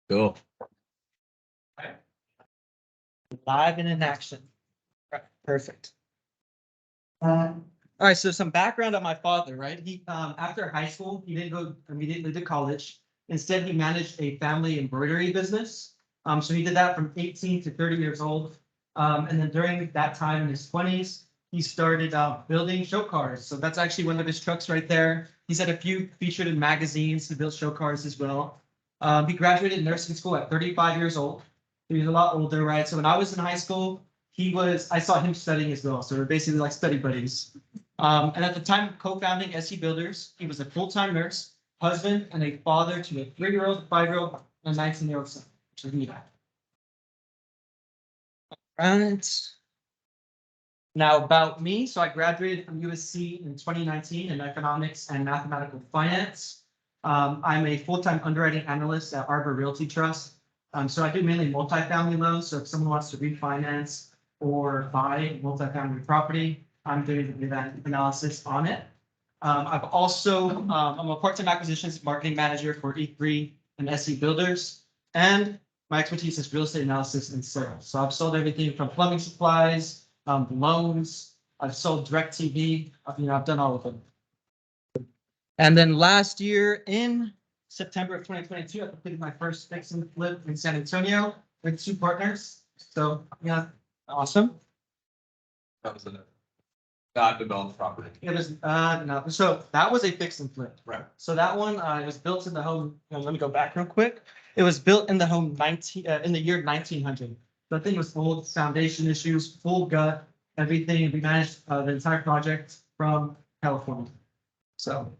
Cool. Live and in action. Perfect. All right, so some background on my father, right? He after high school, he didn't go immediately to college. Instead, he managed a family embroidery business. So he did that from 18 to 30 years old. And then during that time in his 20s, he started building show cars. So that's actually one of his trucks right there. He's had a few featured in magazines. He built show cars as well. He graduated nursing school at 35 years old. He was a lot older, right? So when I was in high school, I saw him studying as well. So we're basically like study buddies. And at the time of co-founding SE Builders, he was a full-time nurse, husband, and a father to a 3-year-old, 5-year-old, and a 19-year-old son, which is me. Right. Now about me, so I graduated from USC in 2019 in economics and mathematical finance. I'm a full-time underwriting analyst at Arbor Realty Trust. So I do mainly multifamily loans. So if someone wants to refinance or buy multifamily property, I'm doing that analysis on it. I've also, I'm a part-time acquisitions marketing manager for E3 and SE Builders. And my expertise is real estate analysis and sales. So I've sold everything from plumbing supplies, loans. I've sold DirecTV. I've done all of them. And then last year in September of 2022, I completed my first fix and flip in San Antonio with 2 partners. So yeah, awesome. That was a not developed property. It was no, so that was a fix and flip. Right. So that one it was built in the home. Let me go back real quick. It was built in the home in the year 1900. The thing was old, foundation issues, full gut, everything. We managed the entire project from California. So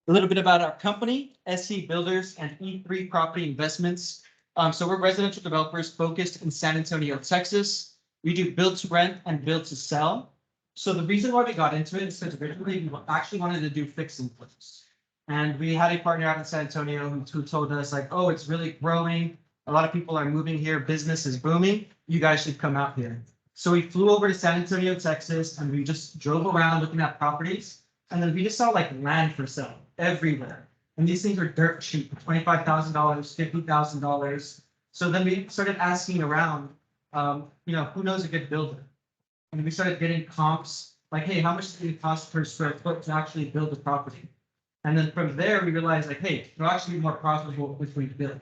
a little bit about our company, SE Builders and E3 Property Investments. So we're residential developers focused in San Antonio, Texas. We do build to rent and build to sell. So the reason why we got into it is because originally we actually wanted to do fix and flips. And we had a partner out in San Antonio who told us like, oh, it's really growing. A lot of people are moving here. Business is booming. You guys should come out here. So we flew over to San Antonio, Texas, and we just drove around looking at properties. And then we just saw like land for sale everywhere. And these things are dirt cheap, $25,000, $50,000. So then we started asking around, who knows a good builder? And we started getting comps like, hey, how much does it cost per square foot to actually build a property? And then from there, we realized like, hey, it'll actually be more profitable if we build,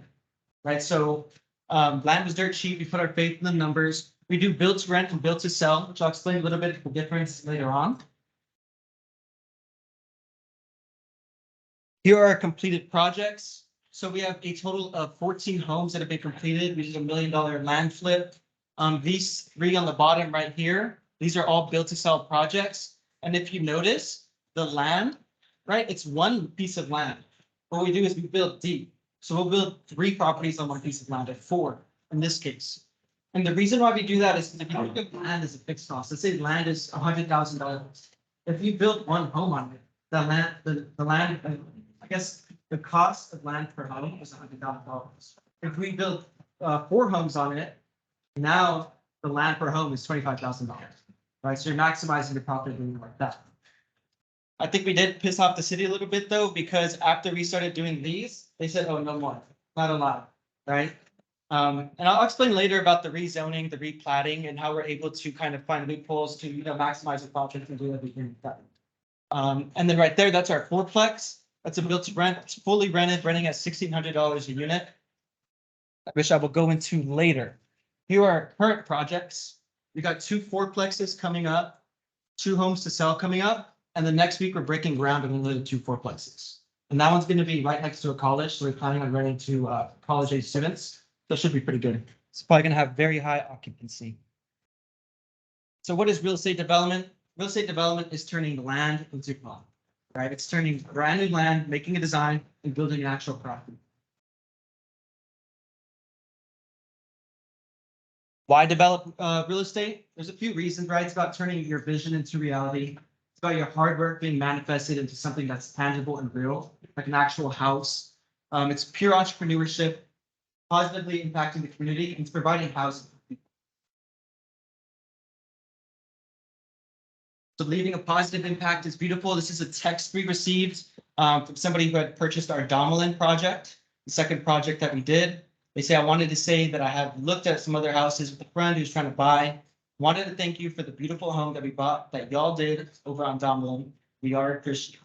right? So land was dirt cheap. We put our faith in the numbers. We do build to rent and build to sell, which I'll explain a little bit of the difference later on. Here are our completed projects. So we have a total of 14 homes that have been completed. We did $1 million land flip. These 3 on the bottom right here, these are all built to sell projects. And if you notice the land, right, it's one piece of land. What we do is we build deep. So we'll build 3 properties on one piece of land, or 4 in this case. And the reason why we do that is if you think of land as a fixed cost, let's say land is $100,000. If you build 1 home on it, the land, I guess the cost of land per home is $100,000. If we build 4 homes on it, now the land per home is $25,000, right? So you're maximizing your profitability like that. I think we did piss off the city a little bit though, because after we started doing these, they said, oh, no more, not allowed, right? And I'll explain later about the rezoning, the replatting, and how we're able to kind of find loopholes to maximize the project and do everything like that. And then right there, that's our 4-plex. That's a built to rent. It's fully rented, renting at $1,600 a unit, which I will go into later. Here are our current projects. We got 2 4-plexes coming up, 2 homes to sell coming up, and the next week we're breaking ground on another 2 4-plexes. And that one's going to be right next to a college, so we're planning on renting to college-age students. So it should be pretty good. It's probably going to have very high occupancy. So what is real estate development? Real estate development is turning land into profit, right? It's turning brand new land, making a design, and building an actual property. Why develop real estate? There's a few reasons, right? It's about turning your vision into reality. It's about your hard work being manifested into something that's tangible and real, like an actual house. It's pure entrepreneurship, positively impacting the community, and it's providing housing. So leaving a positive impact is beautiful. This is a text we received from somebody who had purchased our Domelin project, the second project that we did. They say, I wanted to say that I have looked at some other houses with a friend who's trying to buy. Wanted to thank you for the beautiful home that we bought, that y'all did over on Domelin. We are appreciative.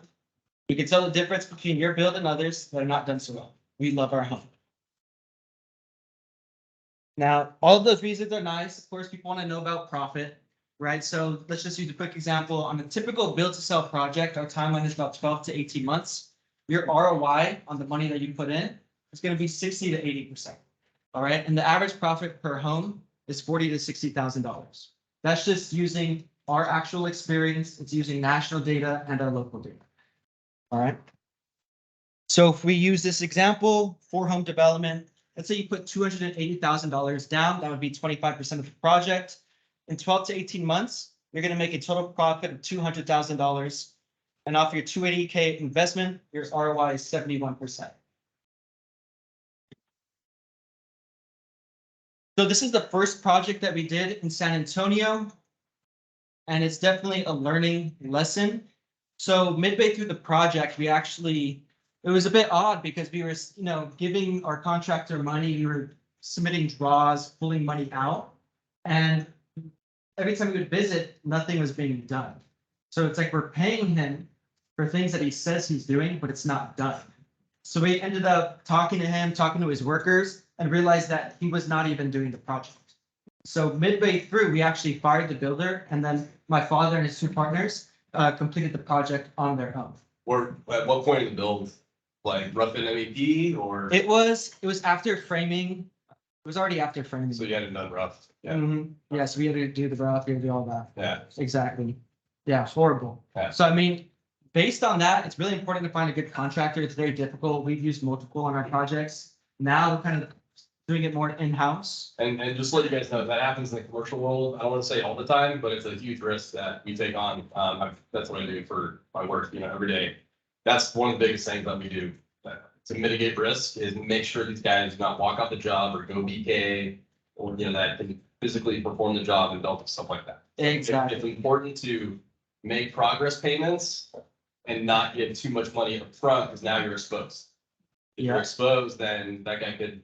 We can tell the difference between your build and others that are not done so well. We love our home. Now, all of those reasons are nice. Of course, people want to know about profit, right? So let's just use a quick example. On a typical build to sell project, our timeline is about 12 to 18 months. Your ROI on the money that you put in is going to be 60 to 80%. All right. And the average profit per home is $40,000 to $60,000. That's just using our actual experience. It's using national data and our local data. All right. So if we use this example for home development, let's say you put $280,000 down, that would be 25% of the project. In 12 to 18 months, you're going to make a total profit of $200,000. And off your 280K investment, your ROI is 71%. So this is the first project that we did in San Antonio, and it's definitely a learning lesson. So midway through the project, it was a bit odd because we were, giving our contractor money, we were submitting draws, pulling money out, and every time we would visit, nothing was being done. So it's like we're paying him for things that he says he's doing, but it's not done. So we ended up talking to him, talking to his workers, and realized that he was not even doing the project. So midway through, we actually fired the builder, and then my father and his two partners completed the project on their own. Or at what point in the build, like rough in MEP or? It was after framing. It was already after framing. So you hadn't done rough. Yeah. Mm-hmm. Yes, we had to do the rough, we had to do all that. Yeah. Exactly. Yeah, horrible. Yeah. So I mean, based on that, it's really important to find a good contractor. It's very difficult. We've used multiple on our projects. Now we're kind of doing it more in-house. And just to let you guys know, that happens in the commercial world. I don't want to say all the time, but it's a huge risk that we take on. That's what I do for my work, every day. That's one of the biggest things that we do to mitigate risk is make sure these guys do not walk off the job or go BK or, that can physically perform the job and don't stuff like that. Exactly. It's important to make progress payments and not give too much money up front because now you're exposed. If you're exposed, then that guy could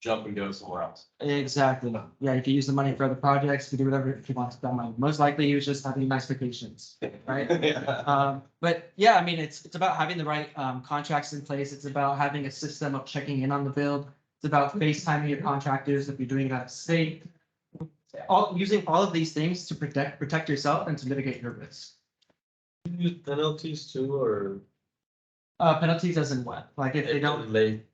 jump and go somewhere else. Exactly. Yeah, you can use the money for other projects to do whatever he wants with that money. Most likely he was just having nice vacations, right? Yeah. But yeah, I mean, it's about having the right contracts in place. It's about having a system of checking in on the build. It's about FaceTiming your contractors if you're doing it out of state. Using all of these things to protect yourself and to mitigate your risk. You use penalties too, or Penalties as in what? Like if they don't. late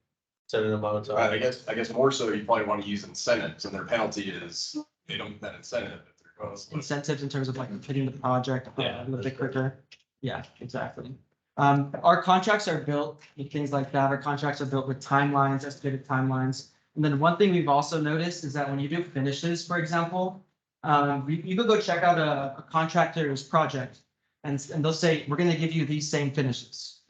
certain amount of time? I guess more so you probably want to use incentives and their penalty is they don't get that incentive if they're close. Incentives in terms of like hitting the project Yeah, a little bit quicker. Yeah, exactly. Our contracts are built with things like that. Our contracts are built with timelines, estimated timelines. And then one thing we've also noticed is that when you do finishes, for example, you could go check out a contractor's project and they'll say, we're going to give you these same finishes,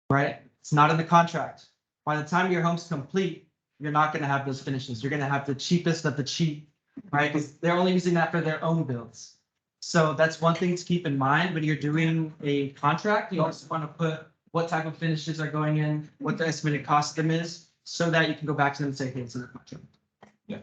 right? It's not in the contract. By the time your home's complete, you're not going to have those finishes. You're going to have the cheapest of the cheap, right? Because they're only using that for their own builds. So that's one thing to keep in mind when you're doing a contract. You also want to put what type of finishes are going in, what the estimated cost of them is, so that you can go back to them and say, hey, it's in the contract. Yeah.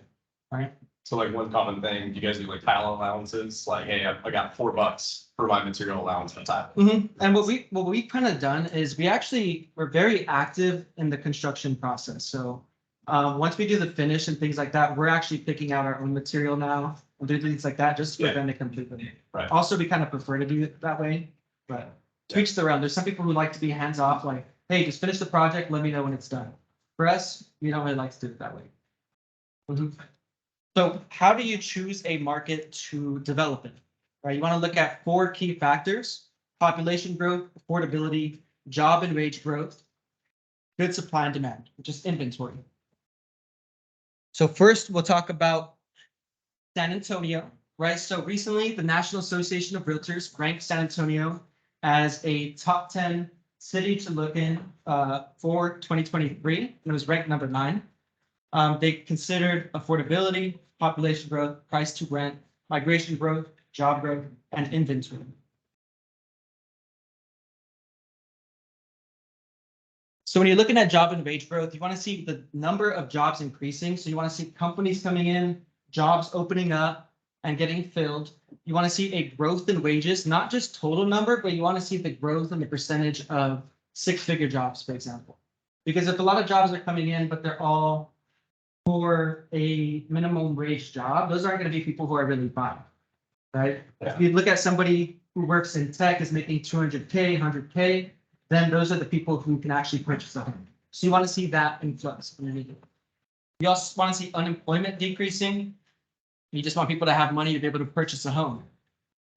All right. So like one common thing, you guys do like tile allowances, like, hey, I got $4 for my material allowance for tile. And what we've kind of done is we're very active in the construction process. So once we do the finish and things like that, we're actually picking out our own material now and do things like that just for them to complete them. Right. Also, we kind of prefer to do it that way, but to each their own. There's some people who like to be hands off, like, hey, just finish the project, let me know when it's done. For us, we don't really like to do it that way. So how do you choose a market to develop in? Right, you want to look at 4 key factors: population growth, affordability, job and wage growth, good supply and demand, which is inventory. So first, we'll talk about San Antonio, right? So recently, the National Association of Realtors ranked San Antonio as a top 10 city to look in for 2023, and it was ranked number 9. They considered affordability, population growth, price to rent, migration growth, job growth, and inventory. So when you're looking at job and wage growth, you want to see the number of jobs increasing. So you want to see companies coming in, jobs opening up and getting filled. You want to see a growth in wages, not just total number, but you want to see the growth in the percentage of six-figure jobs, for example. Because if a lot of jobs are coming in, but they're all for a minimum wage job, those aren't going to be people who are really buying, right? Yeah. If you look at somebody who works in tech is making 200K, 100K, then those are the people who can actually purchase a home. So you want to see that influx underneath it. You also want to see unemployment decreasing. You just want people to have money to be able to purchase a home.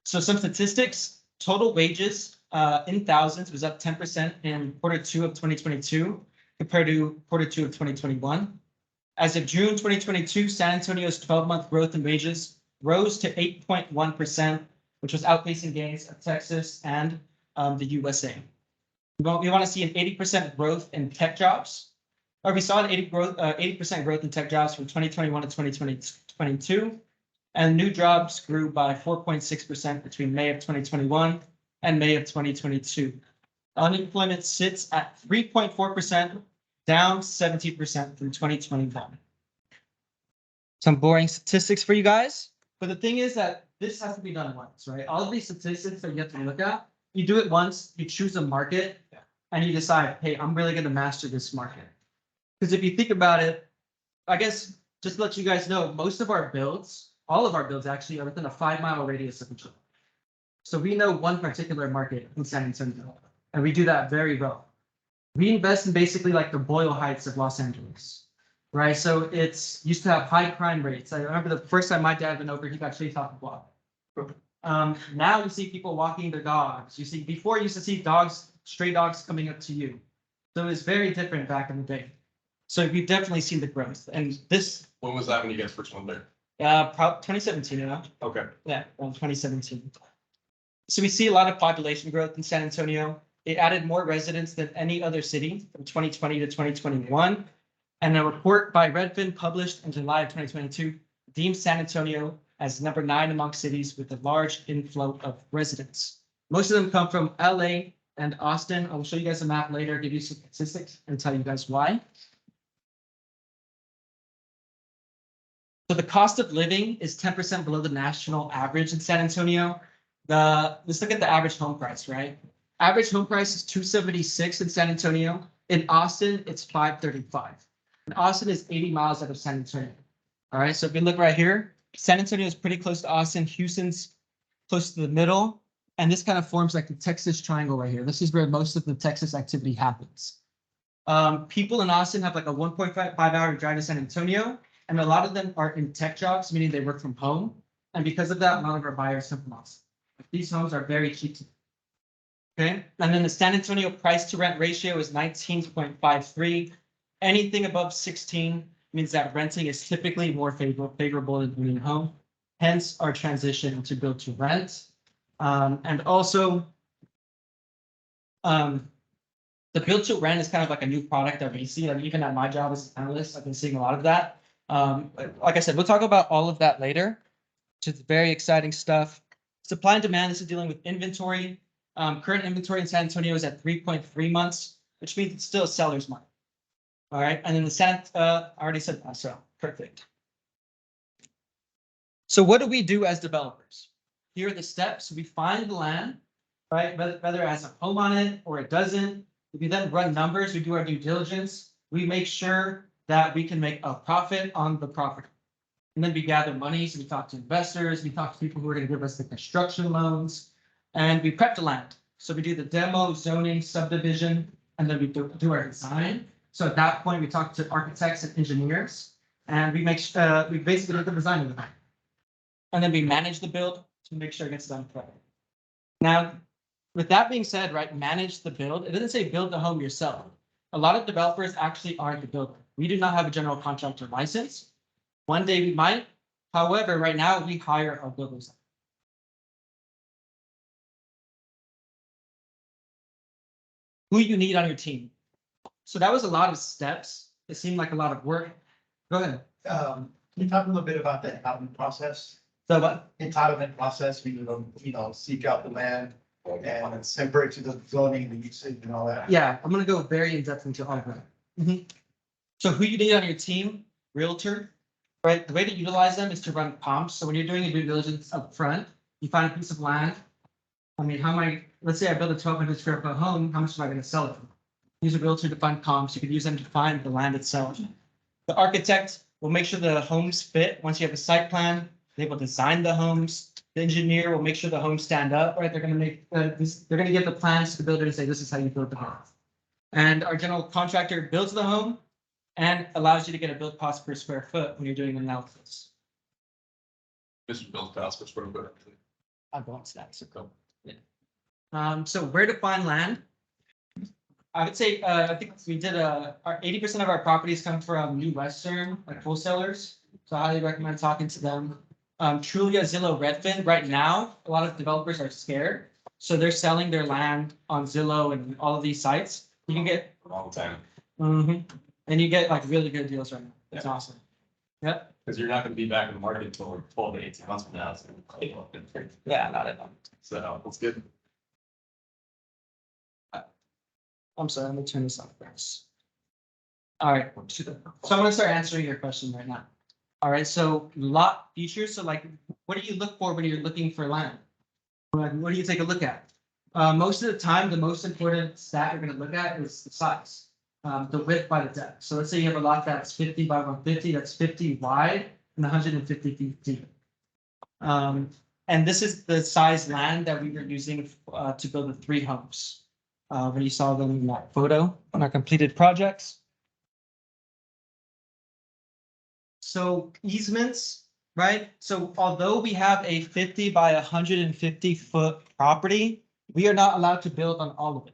So some statistics, total wages in thousands was up 10% in quarter 2 of 2022 compared to quarter 2 of 2021. As of June 2022, San Antonio's 12-month growth in wages rose to 8.1%, which was outpacing gains of Texas and the USA. We want to see an 80% growth in tech jobs, or we saw an 80% growth in tech jobs from 2021 to 2022, and new jobs grew by 4.6% between May of 2021 and May of 2022. Unemployment sits at 3.4%, down 17% from 2021. Some boring statistics for you guys, but the thing is that this has to be done once, right? All of these statistics that you have to look at, you do it once, you choose a market, and you decide, hey, I'm really going to master this market. Because if you think about it, I guess just to let you guys know, most of our builds, all of our builds actually are within a 5-mile radius of each other. So we know one particular market in San Antonio, and we do that very well. We invest in basically like the Boyle Heights of Los Angeles, right? So it's used to have high crime rates. I remember the first time my dad went over, he got chased off the block. Now you see people walking their dogs. You see, before you used to see dogs, stray dogs coming up to you. So it's very different back in the day. So we've definitely seen the growth. And this. When was that when you guys first went there? 2017, you know? Okay. Yeah, around 2017. So we see a lot of population growth in San Antonio. It added more residents than any other city from 2020 to 2021. And a report by Redfin published in July of 2022 deemed San Antonio as number 9 among cities with a large inflow of residents. Most of them come from LA and Austin. I'll show you guys a map later, give you some statistics and tell you guys why. So the cost of living is 10% below the national average in San Antonio. Let's look at the average home price, right? Average home price is $276 in San Antonio. In Austin, it's $535. And Austin is 80 miles out of San Antonio. All right, so if you look right here, San Antonio is pretty close to Austin. Houston's close to the middle. And this kind of forms like the Texas triangle right here. This is where most of the Texas activity happens. People in Austin have like a 1.5-hour drive to San Antonio. And a lot of them are in tech jobs, meaning they work from home. And because of that, a lot of our buyers come from Austin. These homes are very cheap. Okay. And then the San Antonio price to rent ratio is 19.53. Anything above 16 means that renting is typically more favorable than owning a home. Hence our transition to build to rent. And also, the build to rent is kind of like a new product that we see. Like even at my job as an analyst, I've been seeing a lot of that. Like I said, we'll talk about all of that later, which is very exciting stuff. Supply and demand, this is dealing with inventory. Current inventory in San Antonio is at 3.3 months, which means it's still a seller's market. All right, and then the I already said that, so perfect. So what do we do as developers? Here are the steps. We find the land, right? Whether it has a home on it or it doesn't. We then run numbers. We do our due diligence. We make sure that we can make a profit on the property. And then we gather money. So we talk to investors. We talk to people who are going to give us the construction loans. And we prep the land. So we do the demo, zoning, subdivision, and then we do our design. So at that point, we talk to architects and engineers. And we basically do the design of the land. And then we manage the build to make sure it gets done correctly. Now, with that being said, right, manage the build. It doesn't say build the home yourself. A lot of developers actually aren't the builder. We do not have a general contractor license. One day we might. However, right now we hire our builders. Who you need on your team. So that was a lot of steps. It seemed like a lot of work. Go ahead. Can you talk a little bit about the entitlement process? So what? Entitlement process, we seek out the land, and break to the zoning, the usage and all that. Yeah, I'm gonna go very in depth into all of that. So who you need on your team, realtor, right? The way to utilize them is to run comps. So when you're doing a due diligence up front, you find a piece of land. I mean, let's say I build a 1,200 square foot home, how much am I gonna sell it for? Use a realtor to find comps. You could use them to find the land itself. The architect will make sure the homes fit. Once you have a site plan, they will design the homes. The engineer will make sure the homes stand up, right? They're gonna make they're gonna give the plans to the builder and say, this is how you build the home. And our general contractor builds the home and allows you to get a build cost per square foot when you're doing analysis. Mr. Bill's cost per square foot. I'll go into that. So cool. So where to find land? I would say, I think we did our 80% of our properties come from New Western, like wholesalers. So I highly recommend talking to them. Trulia, Zillow, Redfin, right now, a lot of developers are scared. So they're selling their land on Zillow and all of these sites. You can get. A long time. And you get like really good deals right now. It's awesome. Yep. Because you're not gonna be back in the market until 12 to 18 months from now. So. Yeah, not at all. So that's good. I'm sorry, I'm gonna turn this off first. All right, so I'm gonna start answering your question right now. All right, so lot features. So like, what do you look for when you're looking for land? What do you take a look at? Most of the time, the most important stat you're gonna look at is the size, the width by the depth. So let's say you have a lot that's 50 by 150, that's 50 wide and 150 feet deep. And this is the size land that we were using to build the 3 homes. When you saw them in that photo on our completed projects. So easements, right? So although we have a 50 by 150 foot property, we are not allowed to build on all of it.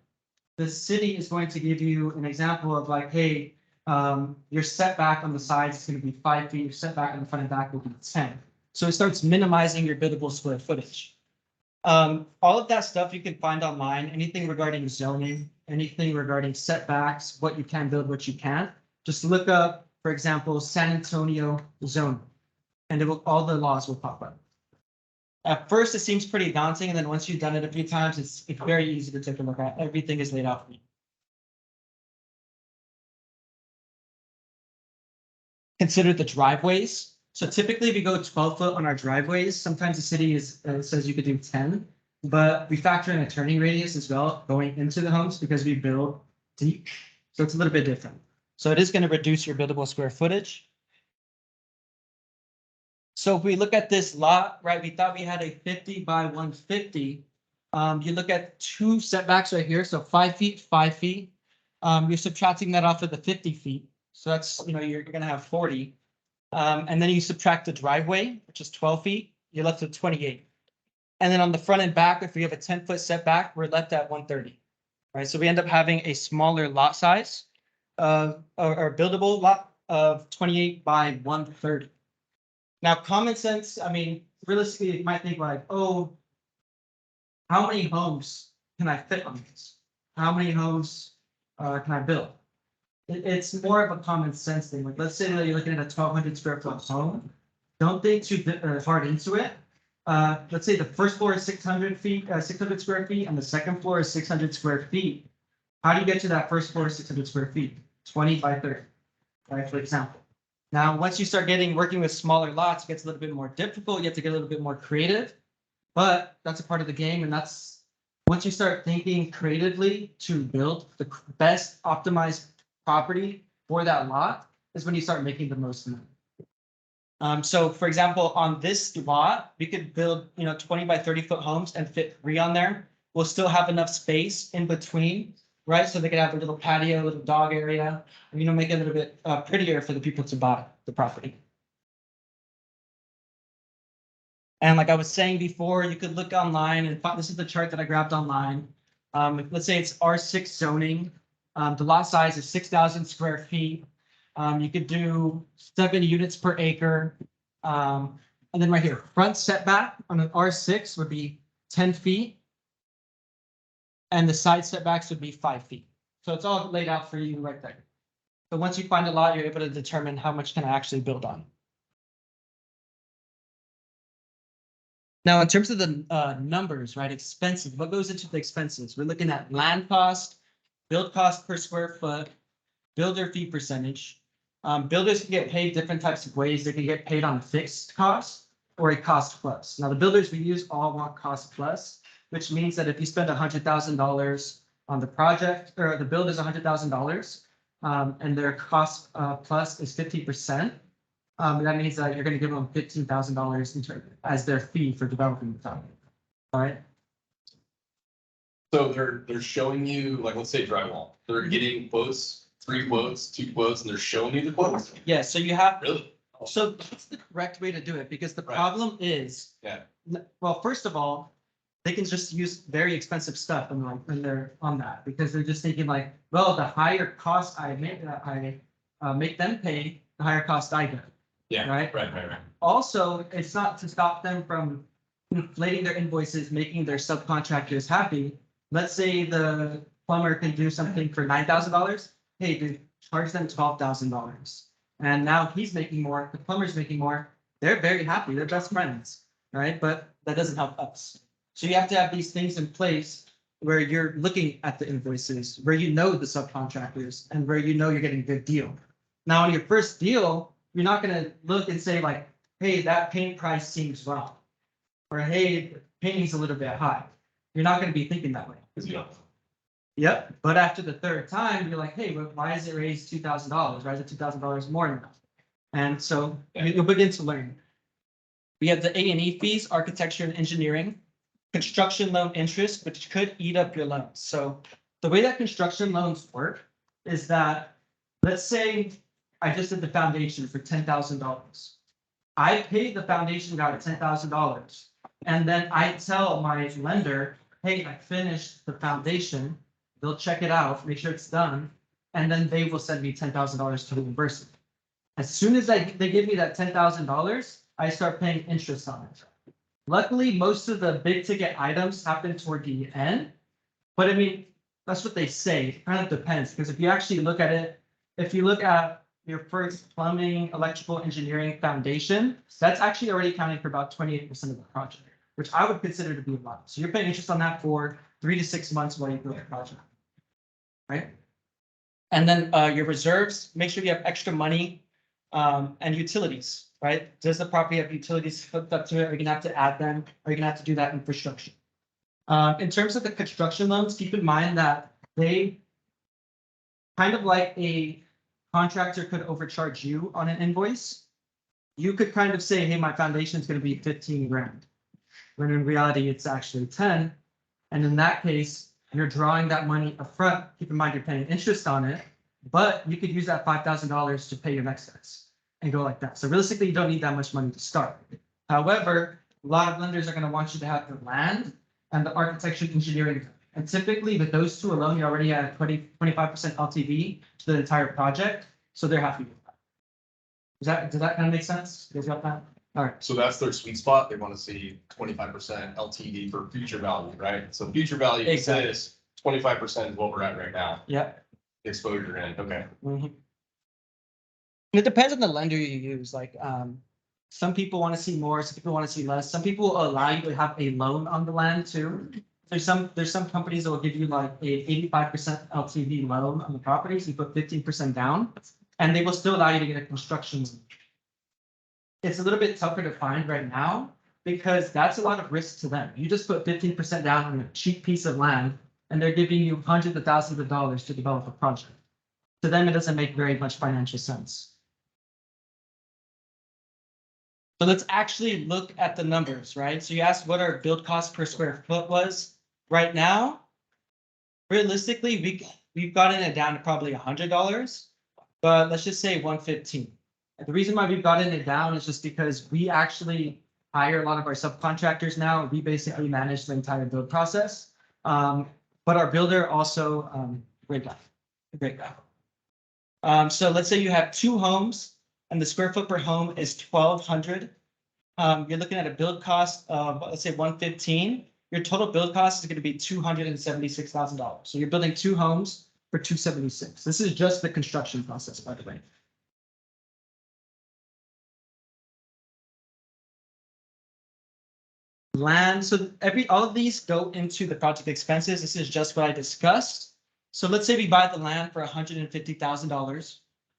The city is going to give you an example of like, hey, your setback on the sides is going to be 5 feet, your setback on the front and back will be 10. So it starts minimizing your buildable square footage. All of that stuff you can find online, anything regarding zoning, anything regarding setbacks, what you can build, what you can't. Just look up, for example, San Antonio zone, and all the laws will pop up. At first, it seems pretty daunting, and then once you've done it a few times, it's very easy to take a look at. Everything is laid out for you. Consider the driveways. So typically we go 12 foot on our driveways. Sometimes the city says you could do 10, but we factor in a turning radius as well going into the homes because we build deep. So it's a little bit different. So it is going to reduce your buildable square footage. So if we look at this lot, right, we thought we had a 50 by 150. You look at 2 setbacks right here. So 5 feet, 5 feet. You're subtracting that off of the 50 feet. So that's, you're going to have 40. And then you subtract the driveway, which is 12 feet, you're left with 28. And then on the front and back, if we have a 10-foot setback, we're left at 130. Right, so we end up having a smaller lot size, or buildable lot of 28 by 130. Now, common sense, I mean, realistically, you might think like, oh, how many homes can I fit on this? How many homes can I build? It's more of a common sense thing. Like, let's say that you're looking at a 1,200 square foot home. Don't think too hard into it. Let's say the first floor is 600 square feet, and the second floor is 600 square feet. How do you get to that first floor 600 square feet? 20 by 30, right? For example. Now, once you start working with smaller lots, it gets a little bit more difficult. You have to get a little bit more creative, but that's a part of the game. And that's once you start thinking creatively to build the best optimized property for that lot is when you start making the most money. So for example, on this lot, we could build, 20 by 30 foot homes and fit 3 on there. We'll still have enough space in between, right? So they could have a little patio, a little dog area, and, make it a little bit prettier for the people to buy the property. And like I was saying before, you could look online and find, this is the chart that I grabbed online. Let's say it's R6 zoning. The lot size is 6,000 square feet. You could do 7 units per acre. And then right here, front setback on an R6 would be 10 feet. And the side setbacks would be 5 feet. So it's all laid out for you right there. So once you find a lot, you're able to determine how much can I actually build on. Now, in terms of the numbers, right, expenses, what goes into the expenses? We're looking at land cost, build cost per square foot, builder fee percentage. Builders can get paid different types of ways. They can get paid on a fixed cost or a cost plus. Now, the builders we use all want cost plus, which means that if you spend $100,000 on the project, or the build is $100,000, and their cost plus is 50%, that means that you're going to give them $15,000 as their fee for developing the property. All right. So they're showing you, like, let's say drywall, they're getting quotes, 3 quotes, 2 quotes, and they're showing you the quotes? Yeah. So you have. Really? So that's the correct way to do it, because the Right. problem is. Yeah. Well, first of all, they can just use very expensive stuff when they're on that, because they're just thinking like, well, the higher cost I make them pay, the higher cost I get. Yeah. Right. Right. Also, it's not to stop them from inflating their invoices, making their subcontractors happy. Let's say the plumber can do something for $9,000. Hey, dude, charge them $12,000. And now he's making more, the plumber's making more. They're very happy, they're best friends, right? But that doesn't help us. So you have to have these things in place where you're looking at the invoices, where you know the subcontractors, and where you know you're getting a good deal. Now, on your first deal, you're not going to look and say like, hey, that paint price seems wrong. Or hey, the painting's a little bit high. You're not going to be thinking that way. Because you know. Yep. But after the third time, you're like, hey, but why is it raised $2,000? Why is it $2,000 more now? And so you'll begin to learn. We have the A&E fees, architecture and engineering, construction loan interest, which could eat up your loans. So the way that construction loans work is that, let's say I just did the foundation for $10,000. I paid the foundation guy $10,000. And then I tell my lender, hey, I finished the foundation. They'll check it out, make sure it's done. And then they will send me $10,000 to reimburse it. As soon as they give me that $10,000, I start paying interest on it. Luckily, most of the big ticket items happen toward the end. But I mean, that's what they say. It kind of depends, because if you actually look at it, if you look at your first plumbing, electrical engineering foundation, that's actually already accounting for about 28% of the project, which I would consider to be a lot. So you're paying interest on that for 3 to 6 months while you build the project, right? And then your reserves, make sure you have extra money and utilities, right? Does the property have utilities hooked up to it? Are you gonna have to add them? Are you gonna have to do that infrastructure? In terms of the construction loans, keep in mind that they kind of like a contractor could overcharge you on an invoice. You could kind of say, hey, my foundation is going to be 15 grand. When in reality, it's actually 10. And in that case, you're drawing that money upfront. Keep in mind, you're paying interest on it, but you could use that $5,000 to pay your next tax and go like that. So realistically, you don't need that much money to start. However, a lot of lenders are going to want you to have the land and the architecture and engineering. And typically with those two alone, you already at 25% LTV to the entire project. So they're happy with that. Does that kind of make sense? You guys got that? All right. So that's their sweet spot. They want to see 25% LTV for future value, right? So future value Exactly. is 25% is what we're at right now. Yeah. Exposure in, okay. Mm-hmm. It depends on the lender you use. Like some people want to see more, some people want to see less. Some people will allow you to have a loan on the land too. There's some companies that will give you like a 85% LTV loan on the property. So you put 15% down, and they will still allow you to get a construction loan. It's a little bit tougher to find right now because that's a lot of risk to them. You just put 15% down on a cheap piece of land, and they're giving you hundreds of thousands of dollars to develop a project. To them, it doesn't make very much financial sense. So let's actually look at the numbers, right? So you asked what our build cost per square foot was. Right now, realistically, we've gotten it down to probably $100, but let's just say 115. And the reason why we've gotten it down is just because we actually hire a lot of our subcontractors now. We basically manage the entire build process. But our builder also, great guy. So let's say you have 2 homes and the square foot per home is 1,200. You're looking at a build cost of, let's say 115. Your total build cost is going to be $276,000. So you're building 2 homes for $276,000. This is just the construction process, by the way. Land, so all of these go into the project expenses. This is just what I discussed. So let's say we buy the land for $150,000.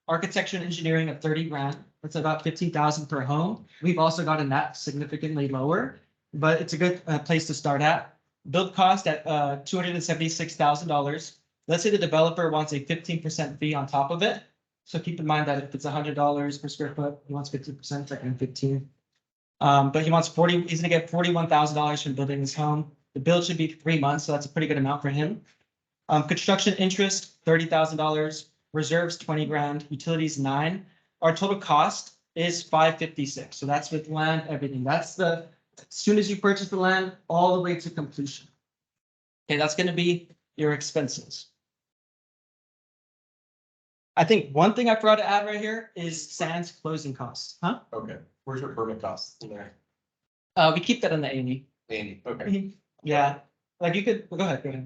Architecture and engineering of 30 grand. That's about 15,000 per home. We've also gotten that significantly lower, but it's a good place to start at. Build cost at $276,000. Let's say the developer wants a 15% fee on top of it. So keep in mind that if it's $100 per square foot, he wants 50%, like 15. But he wants he's gonna get $41,000 from building his home. The build should be 3 months, so that's a pretty good amount for him. Construction interest, $30,000, reserves 20 grand, utilities 9. Our total cost is 556. So that's with land, everything. That's as soon as you purchase the land, all the way to completion. Okay, that's gonna be your expenses. I think one thing I forgot to add right here is sans closing costs, huh? Okay, where's your permit costs in there? We keep that in the 80. 80, okay. Yeah, like you could, well, go ahead. Go.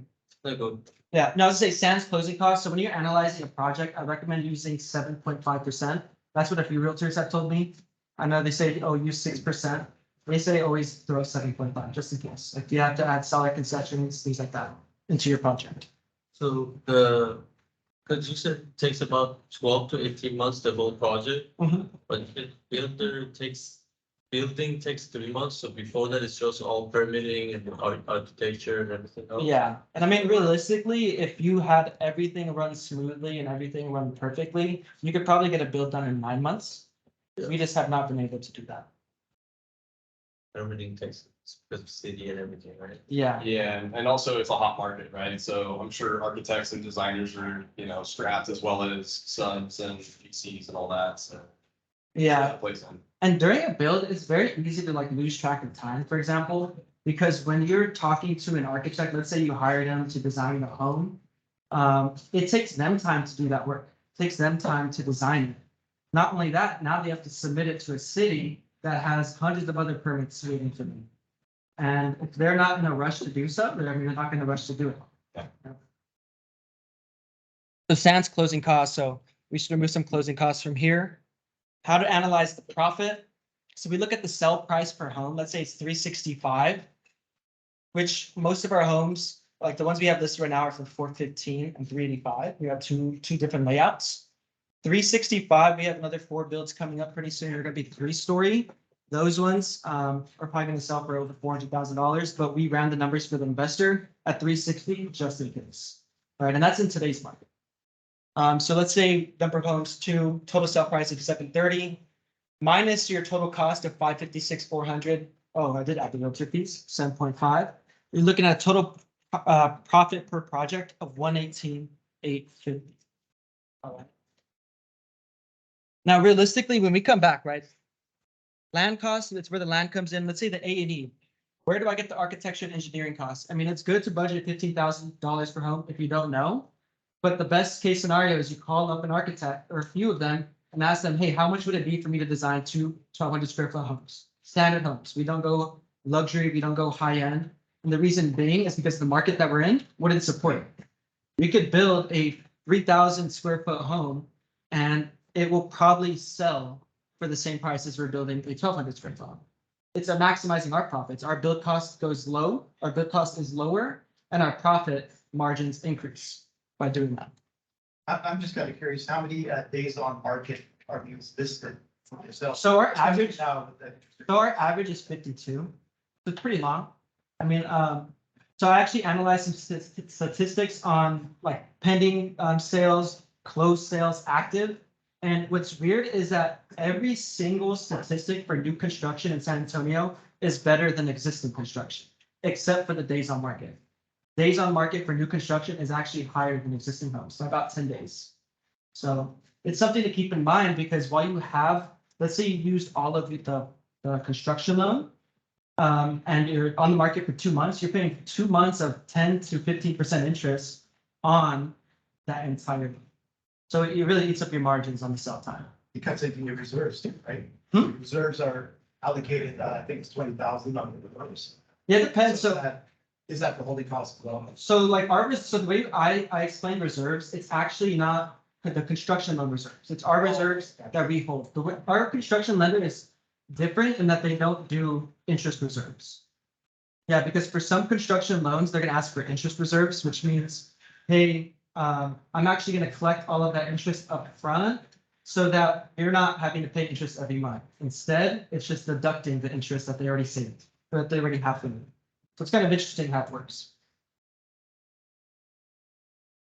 Yeah, no, I was gonna say sans closing costs. So when you're analyzing a project, I recommend using 7.5%. That's what a few realtors have told me. I know they say, oh, use 6%. They say always throw 7.5 just in case. Like you have to add seller concessions, things like that into your project. So because you said it takes about 12 to 18 months, the whole project, but building takes 3 months. So before that, it's just all permitting and architecture and everything else. Yeah, and I mean, realistically, if you had everything run smoothly and everything run perfectly, you could probably get a build done in 9 months. Yeah. We just have not been able to do that. Permitting takes because of city and everything, right? Yeah. Yeah, and also it's a hot market, right? So I'm sure architects and designers are, strapped as well as subs and GCs and all that, so. Yeah. Plays in. And during a build, it's very easy to like lose track of time, for example, because when you're talking to an architect, let's say you hired them to design a home, it takes them time to do that work. It takes them time to design it. Not only that, now they have to submit it to a city that has hundreds of other permits waiting for them. And if they're not in a rush to do so, they're not going to rush to do it. Yeah. The sans closing costs. So we should remove some closing costs from here. How to analyze the profit. So we look at the sell price per home. Let's say it's 365, which most of our homes, like the ones we have listed right now, are for 415 and 385. We have two different layouts. 365, we have another 4 builds coming up pretty soon. They're going to be 3-story. Those ones are probably going to sell for over $400,000, but we ran the numbers for the investor at 360 just in case. All right, and that's in today's market. So let's say number of homes 2, total sale price of 730, minus your total cost of 556,400. Oh, I did add the realtor fees, 7.5. You're looking at a total profit per project of 118,850. All right. Now, realistically, when we come back, right? Land costs, that's where the land comes in. Let's say the A&E. Where do I get the architecture and engineering costs? I mean, it's good to budget $15,000 per home if you don't know. But the best case scenario is you call up an architect or a few of them and ask them, hey, how much would it be for me to design 2 1,200 square foot homes? Standard homes. We don't go luxury. We don't go high end. And the reason being is because the market that we're in wouldn't support it. We could build a 3,000 square foot home and it will probably sell for the same price as we're building a 1,200 square foot home. It's maximizing our profits. Our build cost goes low, our build cost is lower, and our profit margins increase by doing that. I'm just kind of curious, how many days on market are you listed for yourself? So our average, Now with the interest rate. so our average is 52. So it's pretty long. I mean, so I actually analyzed some statistics on like pending sales, closed sales, active. And what's weird is that every single statistic for new construction in San Antonio is better than existing construction, except for the days on market. Days on market for new construction is actually higher than existing homes, so about 10 days. So it's something to keep in mind because while you have, let's say you used all of the construction loan, and you're on the market for 2 months, you're paying 2 months of 10 to 15% interest on that entire loan. So it really eats up your margins on the sell time. Because of your reserves too, right? Reserves are allocated, I think it's 20,000 on the reserves. Yeah, it depends. So is that the holding cost as well? So like so the way I explain reserves, it's actually not the construction loan reserves. It's our reserves that we hold. Our construction lender is different in that they don't do interest reserves. Yeah, because for some construction loans, they're gonna ask for interest reserves, which means, hey, I'm actually gonna collect all of that interest up front so that you're not having to pay interest every month. Instead, it's just deducting the interest that they already saved, or that they already have to. So it's kind of interesting how it works.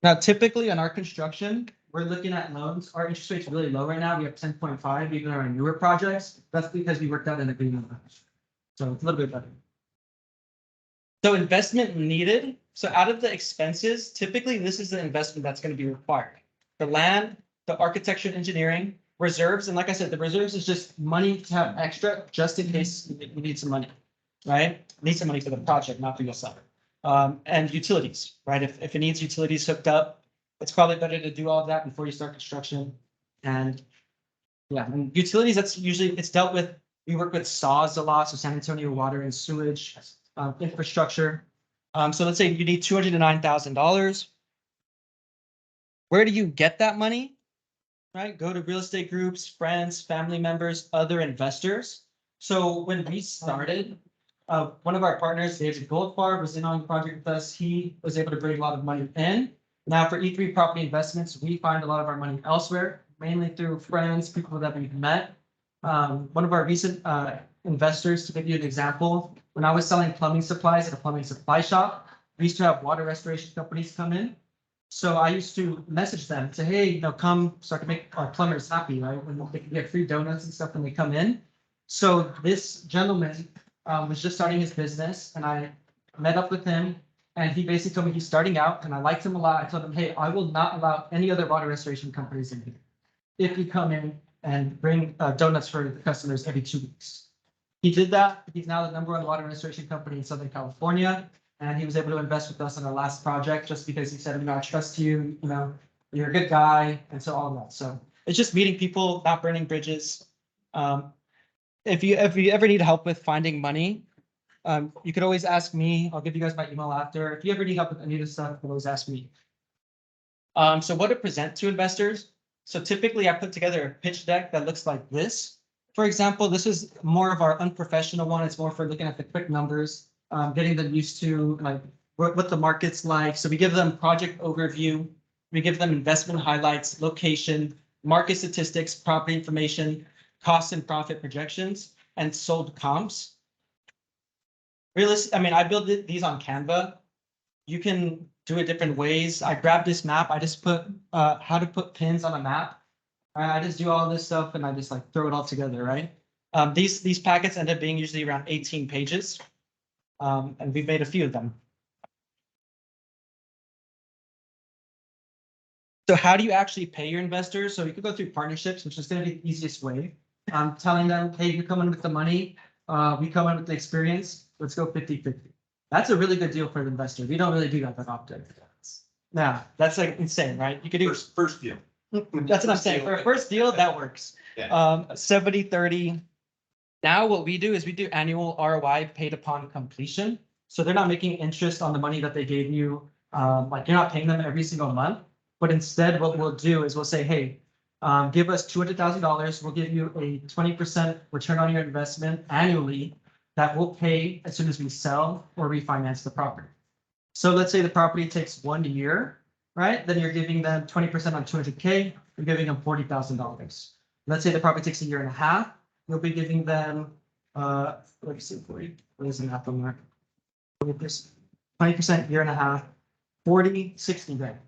Now, typically on our construction, we're looking at loans. Our interest rate's really low right now. We have 10.5, even on our newer projects. That's because we worked out an agreement. So it's a little bit better. So investment needed. So out of the expenses, typically this is the investment that's going to be required. The land, the architecture and engineering, reserves. And like I said, the reserves is just money to have extra just in case you need some money, right? Need some money for the project, not for yourself. And utilities, right? If it needs utilities hooked up, it's probably better to do all of that before you start construction. And yeah, and utilities, that's usually, it's dealt with. We work with SAWS a lot, so San Antonio Water and Sewage. Infrastructure. So let's say you need $209,000. Where do you get that money? Right? Go to real estate groups, friends, family members, other investors. So when we started, one of our partners, David Goldfarb, was in on the project with us. He was able to bring a lot of money in. Now for E3 Property Investments, we find a lot of our money elsewhere, mainly through friends, people that we've met. One of our recent investors, to give you an example, when I was selling plumbing supplies at a plumbing supply shop, we used to have water restoration companies come in. So I used to message them, say, hey, come so I can make our plumbers happy, right? When they can get free donuts and stuff when they come in. So this gentleman was just starting his business, and I met up with him, and he basically told me he's starting out, and I liked him a lot. I told him, hey, I will not allow any other water restoration companies in here if you come in and bring donuts for the customers every 2 weeks. He did that. He's now the #1 water restoration company in Southern California. And he was able to invest with us on our last project just because he said, I trust you, you're a good guy. And so all of that. So it's just meeting people, not burning bridges. If you ever need help with finding money, you could always ask me. I'll give you guys my email after. If you ever need help with any of this stuff, you can always ask me. So what to present to investors? So typically I put together a pitch deck that looks like this. For example, this is more of our unprofessional one. It's more for looking at the quick numbers, getting them used to like what the market's like. So we give them project overview. We give them investment highlights, location, market statistics, property information, cost and profit projections, and sold comps. I built these on Canva. You can do it different ways. I grabbed this map. I just put how to put pins on a map. I just do all this stuff and I just like throw it all together, right? These packets end up being usually around 18 pages. And we've made a few of them. So how do you actually pay your investors? So you could go through partnerships, which is going to be the easiest way. Telling them, hey, you come in with the money, we come in with the experience, let's go 50-50. That's a really good deal for an investor. We don't really do that often. Yeah, that's like insane, right? You could do First deal. That's what I'm saying. For a first deal, that works. Yeah. 70-30. Now what we do is we do annual ROI paid upon completion. So they're not making interest on the money that they gave you. Like you're not paying them every single month. But instead what we'll do is we'll say, hey, give us $200,000. We'll give you a 20% return on your investment annually that we'll pay as soon as we sell or refinance the property. So let's say the property takes 1 year. Right? Then you're giving them 20% on 200K, you're giving them $40,000. Let's say the property takes 1.5 years, you'll be giving them, let me see, what is the math on that? 20%, 1.5 years, 40, 60 grand.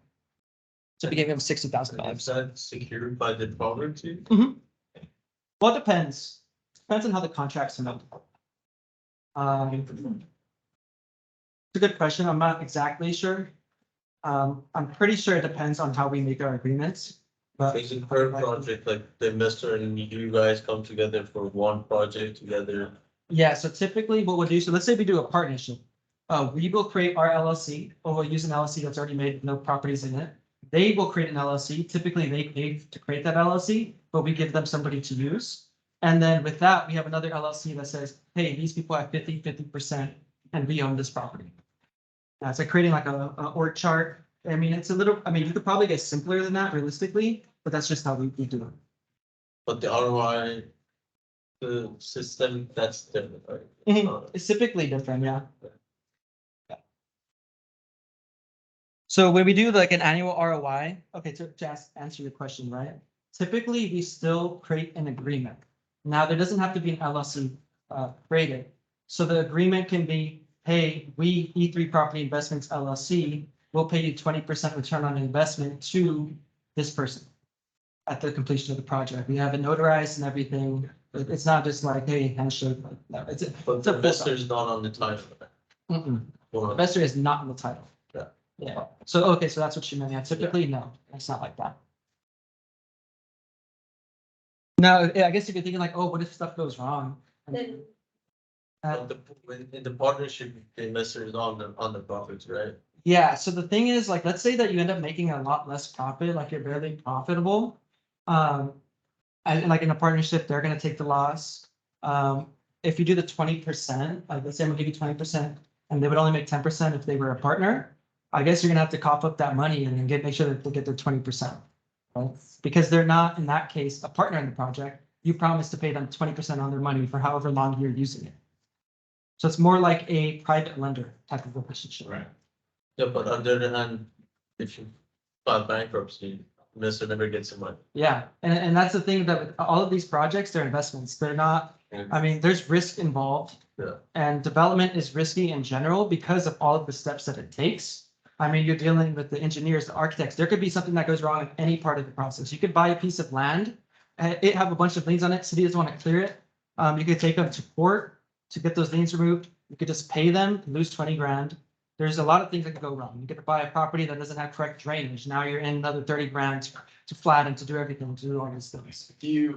So we gave them $60,000. Is that secured by the property? Well, it depends. Depends on how the contracts are made. It's a good question. I'm not exactly sure. I'm pretty sure it depends on how we make our agreements. But Is it per project, like the investor and you guys come together for one project together? yeah, so typically what we'll do, so let's say we do a partnership. We will create our LLC, or we'll use an LLC that's already made, no properties in it. They will create an LLC. Typically they pay to create that LLC, but we give them somebody to use. And then with that, we have another LLC that says, hey, these people have 50%, and we own this property. It's like creating like a org chart. I mean, it's a little, you could probably get simpler than that realistically, but that's just how we do it. But the ROI, the system, that's different, right? It's typically different, yeah. So when we do like an annual ROI, okay, to answer your question, right? Typically, we still create an agreement. Now, there doesn't have to be an LLC created. So the agreement can be, hey, we E3 Property Investments LLC will pay you 20% return on investment to this person at the completion of the project. We have it notarized and everything. It's not just like, hey, handshake. No, it's a But it's a the investor is not on the title. Mm-mm. Well, Investor is not in the title. Yeah. Yeah. So, okay, so that's what you meant. Yeah, typically, no, it's not like that. Now, I guess if you're thinking like, oh, what if stuff goes wrong? Then Uh, in the partnership, the investor is on the profits, right? Yeah, so the thing is, like, let's say that you end up making a lot less profit, like you're barely profitable. And like in a partnership, they're gonna take the loss. If you do the 20%, like let's say I'm gonna give you 20%, and they would only make 10% if they were a partner, I guess you're gonna have to cough up that money and then make sure that they get their 20%. Right? Because they're not, in that case, a partner in the project. You promise to pay them 20% on their money for however long you're using it. So it's more like a private lender type of relationship. Right. Yeah, but on the other hand, if you file bankruptcy, investor never gets the money. Yeah, and that's the thing that with all of these projects, they're investments. They're not, I mean, there's risk involved. Yeah. And development is risky in general because of all of the steps that it takes. I mean, you're dealing with the engineers, the architects. There could be something that goes wrong in any part of the process. You could buy a piece of land, it have a bunch of liens on it. City doesn't want to clear it. You could take them to court to get those liens removed. You could just pay them, lose 20 grand. There's a lot of things that could go wrong. You get to buy a property that doesn't have correct drainage. Now you're in another 30 grand to flatten, to do everything, to do all these things.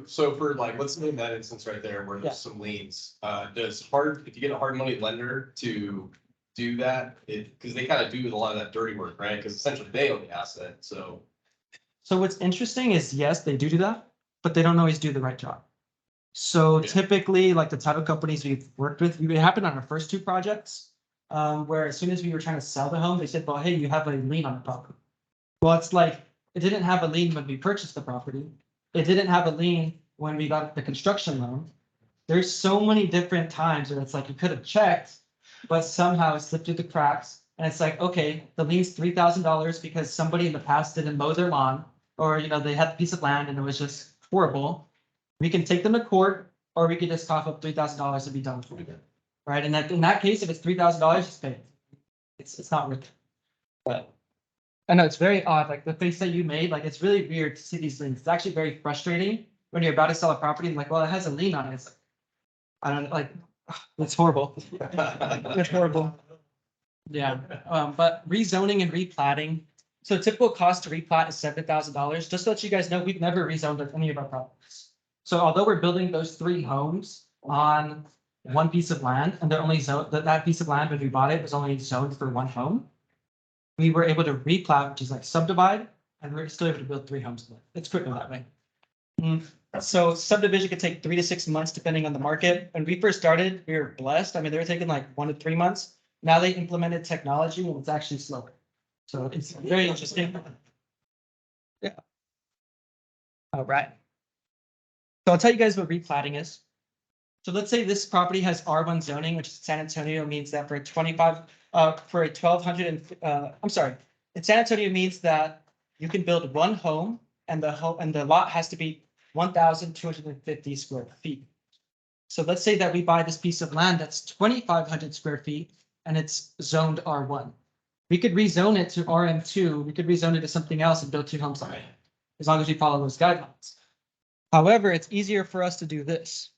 So for like, let's name that instance right there where Yeah. there's some liens, if you get a hard money lender to do that, because they kind of do a lot of that dirty work, right? Because essentially they own the asset, so. So what's interesting is, yes, they do that, but they don't always do the right job. So Yeah. typically, like the title companies we've worked with, it happened on our first two projects, where as soon as we were trying to sell the home, they said, well, hey, you have a lien on the property. Well, it's like, it didn't have a lien when we purchased the property. It didn't have a lien when we got the construction loan. There's so many different times where it's like you could have checked, but somehow it slipped through the cracks. And it's like, okay, the lien's $3,000 because somebody in the past didn't mow their lawn, or they had a piece of land and it was just horrible. We can take them to court, or we could just cough up $3,000 and be done with it. Right? And in that case, if it's $3,000, just pay it. It's not worth it. But I know it's very odd. Like the face that you made, like it's really weird to see these liens. It's actually very frustrating when you're about to sell a property and like, well, it has a lien on it. It's like, I don't like, it's horrible. It's horrible. Yeah, but rezoning and replatting. So typical cost to replat is $7,000. Just to let you guys know, we've never rezoned any of our properties. So although we're building those 3 homes on one piece of land, and they're only zoned, that piece of land when we bought it was only zoned for 1 home. We were able to replat, which is like subdivide, and we're still able to build 3 homes. It's quicker that way. So subdivision could take 3 to 6 months depending on the market. When we first started, we were blessed. I mean, they were taking like 1 to 3 months. Now they implemented technology and it's actually slower. So it's very interesting. Yeah. All right. So I'll tell you guys what replatting is. So let's say this property has R1 zoning, which is San Antonio, means that for a 1200 I'm sorry, in San Antonio means that you can build 1 home and the lot has to be 1,250 square feet. So let's say that we buy this piece of land that's 2,500 square feet and it's zoned R1. We could rezone it to RM2. We could rezone it to something else and build 2 homes on it, as long as we follow those guidelines. However, it's easier for us to do this.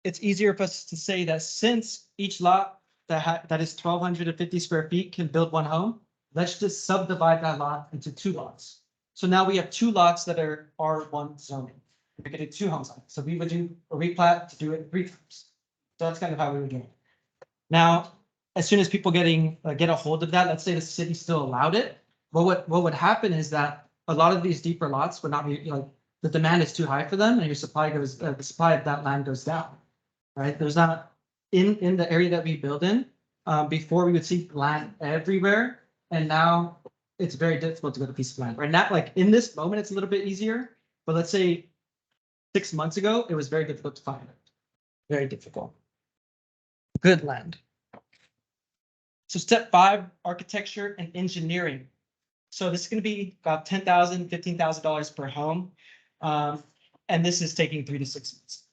It's easier for us to say that since each lot that is 1,250 square feet can build 1 home, let's just subdivide that lot into 2 lots. So now we have 2 lots that are R1 zoning. We could do 2 homes on it. So we would do a replat to do it 3 times. So that's kind of how we would do it. Now, as soon as people get a hold of that, let's say the city still allowed it. Well, what would happen is that a lot of these deeper lots would not be like, the demand is too high for them, and your supply goes, the supply of that land goes down. Right? There's not in the area that we build in. Before we would see land everywhere, and now it's very difficult to get a piece of land. Right now, like in this moment, it's a little bit easier. But let's say 6 months ago, it was very difficult to find it. Very difficult. Good land. So step 5, architecture and engineering. So this is gonna be about $10,000, $15,000 per home. And this is taking 3 to 6 months.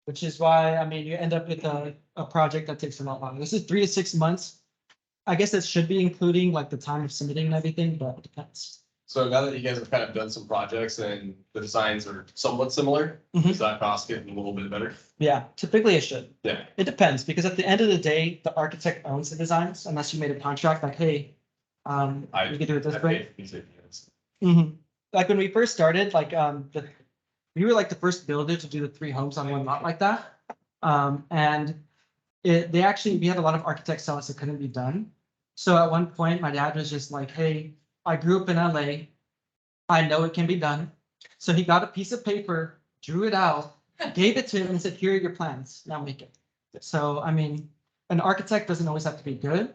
Which is why, I mean, you end up with a project that takes a lot longer. This is 3 to 6 months. I guess that should be including like the time of submitting and everything, but it depends. So now that you guys have kind of done some projects and the designs are somewhat similar, Mhm. is that cost getting a little bit better? Yeah, typically it should. Yeah. It depends, because at the end of the day, the architect owns the designs, unless you made a contract like, hey, you can do it this way. Like when we first started, like, we were like the first builder to do the 3 homes on one lot like that. And we had a lot of architects tell us it couldn't be done. So at one point, my dad was just like, hey, I grew up in LA. I know it can be done. So he got a piece of paper, drew it out, gave it to him and said, here are your plans, now make it. So, I mean, an architect doesn't always have to be good.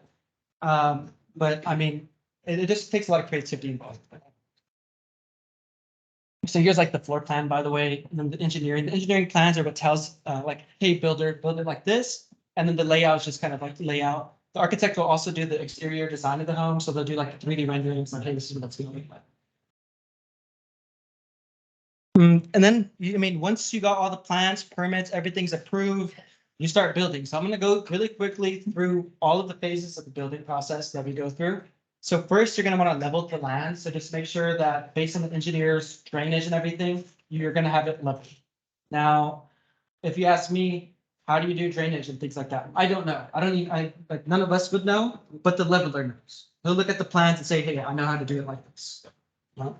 But I mean, it just takes a lot of creativity involved. So here's like the floor plan, by the way, and then the engineering plans are what tells, like, hey, builder, build it like this. And then the layout is just kind of like the layout. The architect will also do the exterior design of the home. So they'll do like 3D renderings, like, hey, this is what it's gonna look like. And then, I mean, once you got all the plans, permits, everything's approved, you start building. So I'm gonna go really quickly through all of the phases of the building process that we go through. So first, you're gonna wanna level the land. So just make sure that based on the engineer's drainage and everything, you're gonna have it leveled. Now, if you ask me, how do you do drainage and things like that? I don't know. Like none of us would know, but the leveler knows. He'll look at the plans and say, hey, I know how to do it like this. And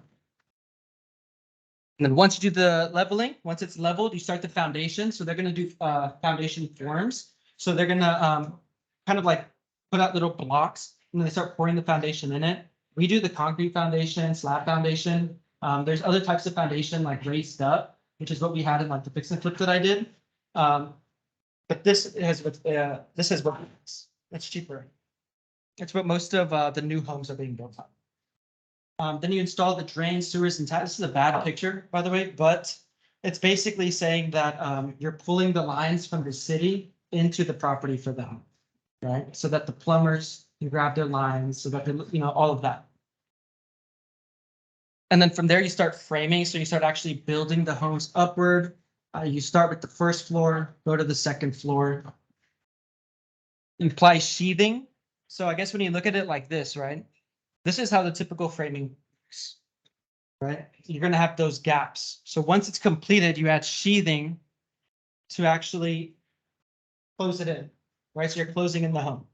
then once you do the leveling, once it's leveled, you start the foundation. So they're gonna do foundation forms. So they're gonna kind of like put out little blocks and then they start pouring the foundation in it. We do the concrete foundation, slab foundation. There's other types of foundation like raised up, which is what we had in like the fix and flip that I did. But this has what it's cheaper. It's what most of the new homes are being built on. Then you install the drains, sewers, and taps. This is a bad picture, by the way, but it's basically saying that you're pulling the lines from the city into the property for the home, right? So that the plumbers can grab their lines, so that they, all of that. And then from there you start framing. So you start actually building the homes upward. You start with the first floor, go to the second floor. You apply sheathing. So I guess when you look at it like this, right? This is how the typical framing works, right? You're gonna have those gaps. So once it's completed, you add sheathing to actually close it in, right? So you're closing in the home.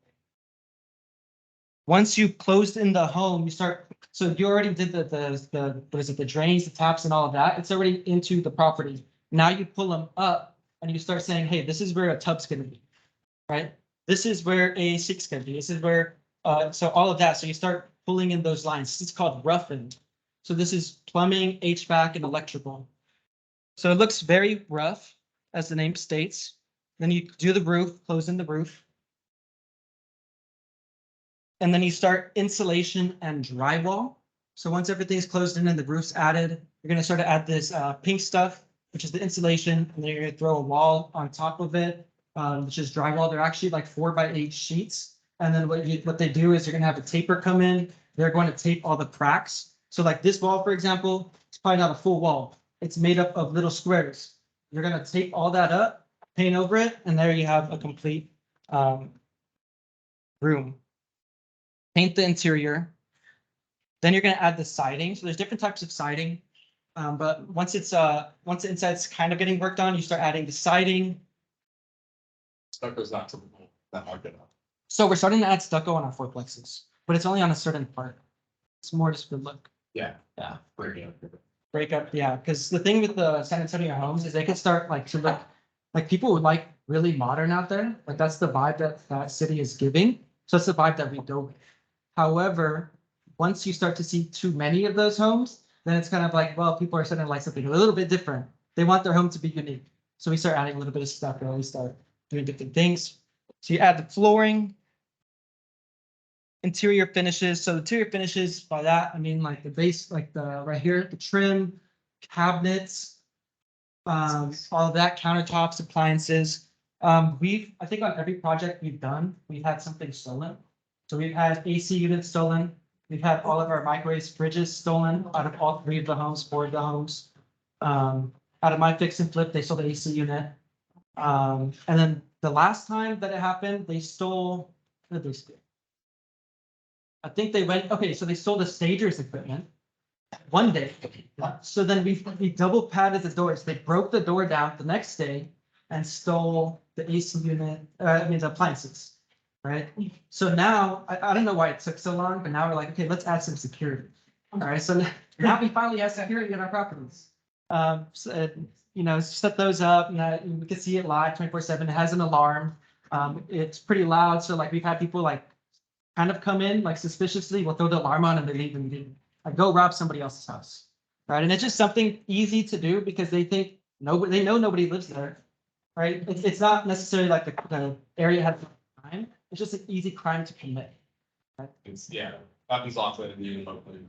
Once you've closed in the home, you start, so you already did the what is it, the drains, the taps and all of that. It's already into the property. Now you pull them up and you start saying, hey, this is where a tub's gonna be, right? This is where a sink's gonna be. This is where, so all of that. So you start pulling in those lines. It's called roughing. So this is plumbing, HVAC, and electrical. So it looks very rough, as the name states. Then you do the roof, close in the roof. And then you start insulation and drywall. So once everything's closed in and the roof's added, you're gonna start to add this pink stuff, which is the insulation, and then you're gonna throw a wall on top of it, which is drywall. They're actually like 4x8 sheets. And then what they do is you're gonna have a taper come in. They're going to tape all the cracks. So like this wall, for example, it's probably not a full wall. It's made up of little squares. You're gonna tape all that up, paint over it, and there you have a complete room. Paint the interior. Then you're gonna add the siding. So there's different types of siding. But once the inside's kind of getting worked on, you start adding the siding. Stucco's not typical, that market. So we're starting to add stucco on our fourplexes, but it's only on a certain part. It's more just for look. Yeah. Yeah. Break up. Yeah, because the thing with the San Antonio homes is they can start like to look like people would like really modern out there. Like that's the vibe that city is giving. So that's the vibe that we go with. However, once you start to see too many of those homes, then it's kind of like, well, people are starting to like something a little bit different. They want their home to be unique. So we start adding a little bit of stuff, or we start doing different things. So you add the flooring, interior finishes. So the interior finishes, by that, I mean like the base, like the right here, the trim, cabinets, all of that, countertops, appliances. I think on every project we've done, we've had something stolen. So we've had AC units stolen, We've had all of our microwaves, fridges stolen out of all three of the homes, four of the homes. Out of my fix and flip, they stole the AC unit. And then the last time that it happened, they stole, what did they steal? I think they went, okay, so they stole the stagers equipment one day. So then we double padded the doors. They broke the door down the next day and stole the AC unit, the appliances, right? So now, I don't know why it took so long, but now we're like, okay, let's add some security. All right, so now we finally have security in our properties. Set those up and we can see it live 24/7. It has an alarm. It's pretty loud. So like we've had people like kind of come in like suspiciously, we'll throw the alarm on and they leave and like go rob somebody else's house. Right. And it's just something easy to do because they think they know nobody lives there. Right. It's not necessarily like the area has a crime. It's just an easy crime to commit. Right? It's, happens often in the locally.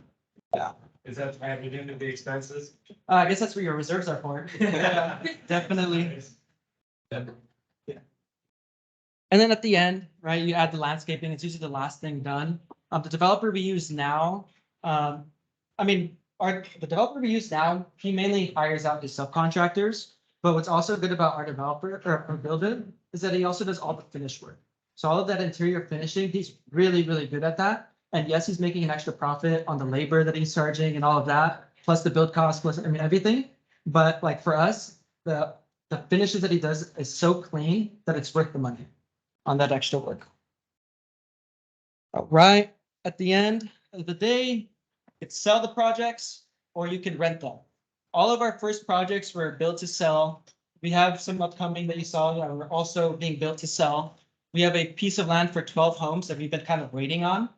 Yeah. Is that added into the expenses? I guess that's where your reserves are for. Yeah, definitely. Yeah. And then at the end, right, you add the landscaping. It's usually the last thing done. The developer we use now, the developer we use now, he mainly hires out his subcontractors. But what's also good about our developer or builder is that he also does all the finish work. So all of that interior finishing, he's really, really good at that. And yes, he's making an extra profit on the labor that he's charging and all of that, plus the build cost, plus everything. But like for us, the finishes that he does is so clean that it's worth the money on that extra work. All right, at the end of the day, you could sell the projects or you could rent them. All of our first projects were built to sell. We have some upcoming that you saw that are also being built to sell. We have a piece of land for 12 homes that we've been kind of waiting on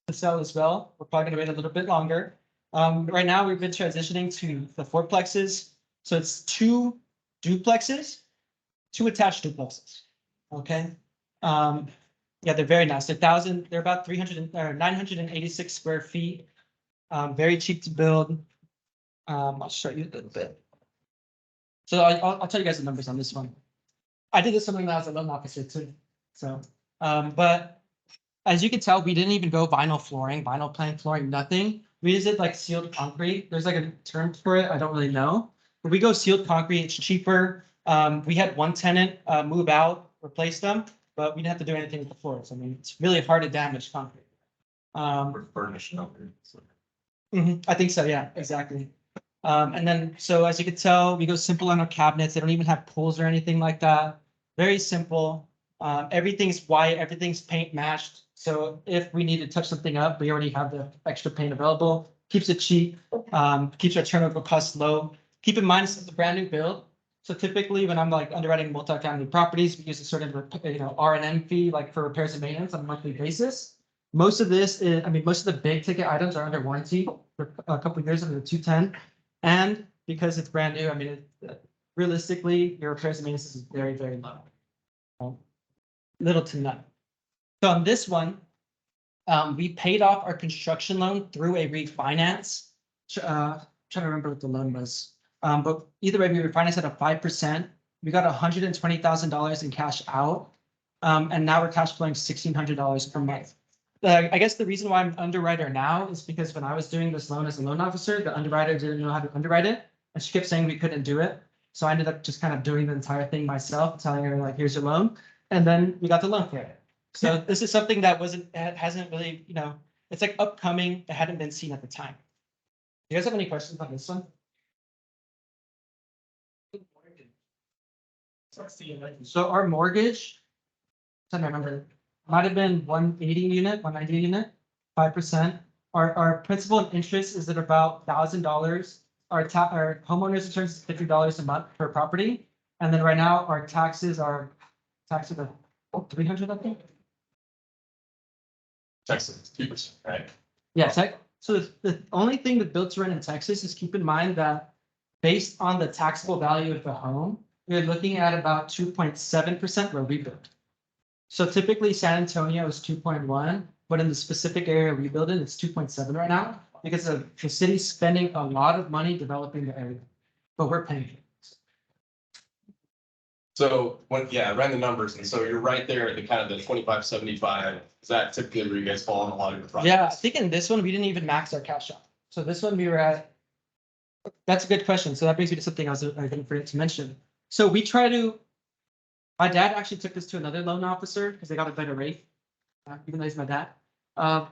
to sell as well. We're probably gonna wait a little bit longer. Right now, we've been transitioning to the fourplexes. So it's 2 duplexes, 2 attached duplexes. Okay. They're very nice. They're about 986 square feet. Very cheap to build. I'll show you a little bit. So I'll tell you guys the numbers on this one. I did this one when I was a loan officer too. So, but as you can tell, we didn't even go vinyl plank flooring, nothing. We just did like sealed concrete. There's like a term for it. I don't really know. But we go sealed concrete. It's cheaper. We had one tenant move out, replace them, but we didn't have to do anything with the floors. I mean, it's really hard to damage concrete. We're furnished concrete. So. I think so. Yeah, exactly. And then, so as you can tell, we go simple on our cabinets. They don't even have pulls or anything like that. Very simple. Everything's white. Everything's paint matched. So if we need to touch something up, we already have the extra paint available. Keeps it cheap. Keeps our turnover costs low. Keep in mind, this is a brand new build. So typically, when I'm like underwriting multifamily properties, we use a sort of R&M fee, like for repairs and maintenance on a monthly basis. Most of this is, most of the big ticket items are under warranty for a couple of years under the 210. And because it's brand new, realistically, your repairs and maintenance is very, very low. Little to none. So on this one, we paid off our construction loan through a refinance. Trying to remember what the loan was. But either way, we refinanced at 5%. We got $120,000 in cash out. And now we're cash flowing $1,600 per month. I guess the reason why I'm underwriter now is because when I was doing this loan as a loan officer, the underwriter didn't know how to underwrite it. And she kept saying we couldn't do it. So I ended up just kind of doing the entire thing myself, telling her like, here's your loan. And then we got the loan for it. So this is something that hasn't really, it's like upcoming. It hadn't been seen at the time. Do you guys have any questions on this one? So our mortgage, I don't remember, might have been 180 unit, 190 unit, 5%. Our principal and interest is at about $1,000. Our homeowners insurance is $50 a month per property. And then right now our taxes are 300, I think. Texas, 2%, right? Yeah, so the only thing with built to rent in Texas is keep in mind that based on the taxable value of the home, we're looking at about 2.7% where we build. So typically San Antonio is 2.1, but in the specific area we build in, it's 2.7 right now because the city's spending a lot of money developing the area, but we're paying for it. So I ran the numbers, and so you're right there at the kind of the 25-75. Is that typically where you guys fall on a lot of your projects? Yeah, I think in this one, we didn't even max our cash out. So this one we were at. That's a good question. So that brings me to something I didn't forget to mention. So we try to. My dad actually took this to another loan officer because they got a better rate. Even though he's my dad. For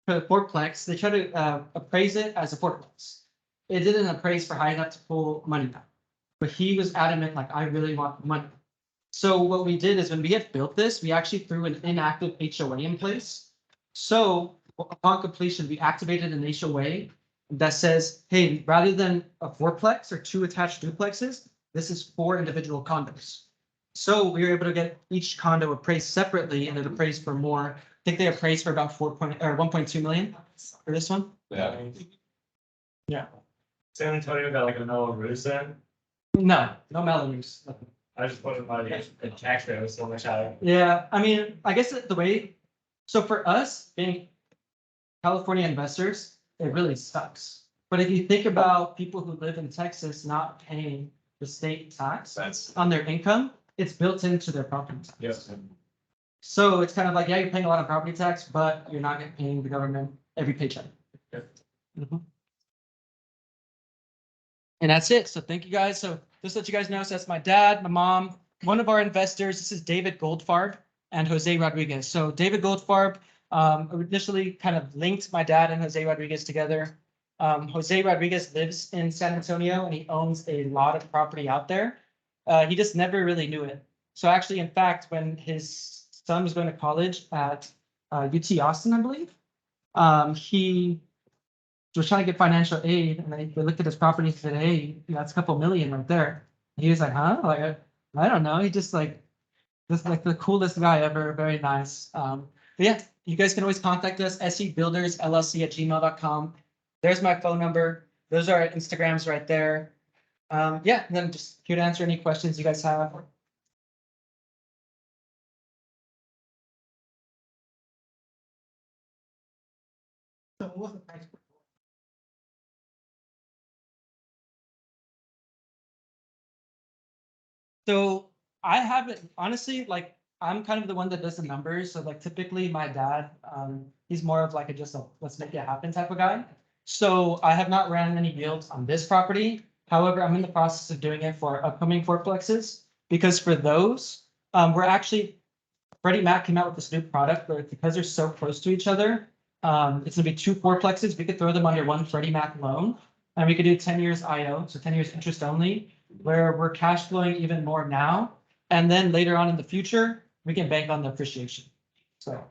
the fourplex, they try to appraise it as a fourplex. It didn't appraise for high enough to pull money down. But he was adamant, like, I really want money. So what we did is when we had built this, we actually threw an inactive HOA in place. So upon completion, we activated an HOA that says, hey, rather than a fourplex or 2 attached duplexes, this is 4 individual condos. So we were able to get each condo appraised separately, and it appraised for more. I think they appraised for about 1.2 million for this one. Yeah. Yeah. San Antonio got like a no Resin. No Melonies. I just put in my the tax rate was so much higher. Yeah, I mean, I guess the way, so for us being California investors, it really sucks. But if you think about people who live in Texas not paying the state tax That's on their income, it's built into their property tax. Yes. So it's kind of like, yeah, you're paying a lot of property tax, but you're not getting paying the government every paycheck. Yep. Mhm. And that's it. So thank you guys. So just to let you guys know, so that's my dad, my mom, one of our investors. This is David Goldfarb and Jose Rodriguez. So David Goldfarb initially kind of linked my dad and Jose Rodriguez together. Jose Rodriguez lives in San Antonio and he owns a lot of property out there. He just never really knew it. So actually, in fact, when his son was going to college at UT Austin, I believe, he was trying to get financial aid, and then they looked at his property and said, hey, that's a couple million right there. And he was like, huh? Like, I don't know. He just like the coolest guy ever. Very nice. But yeah, you guys can always contact us, sebuildersllc@gmail.com. There's my phone number. Those are our Instagrams right there. Yeah, and then just here to answer any questions you guys have. So what was the price? So I haven't, honestly, like, I'm kind of the one that does the numbers. So like typically my dad, he's more of like just a let's make it happen type of guy. So I have not ran any yields on this property. However, I'm in the process of doing it for upcoming fourplexes because for those, we're actually, Freddie Mac came out with this new product where because they're so close to each other, it's gonna be 2 fourplexes. We could throw them under one Freddie Mac loan and we could do 10 years IO, so 10 years interest only, where we're cash flowing even more now. And then later on in the future, we can bank on the appreciation. So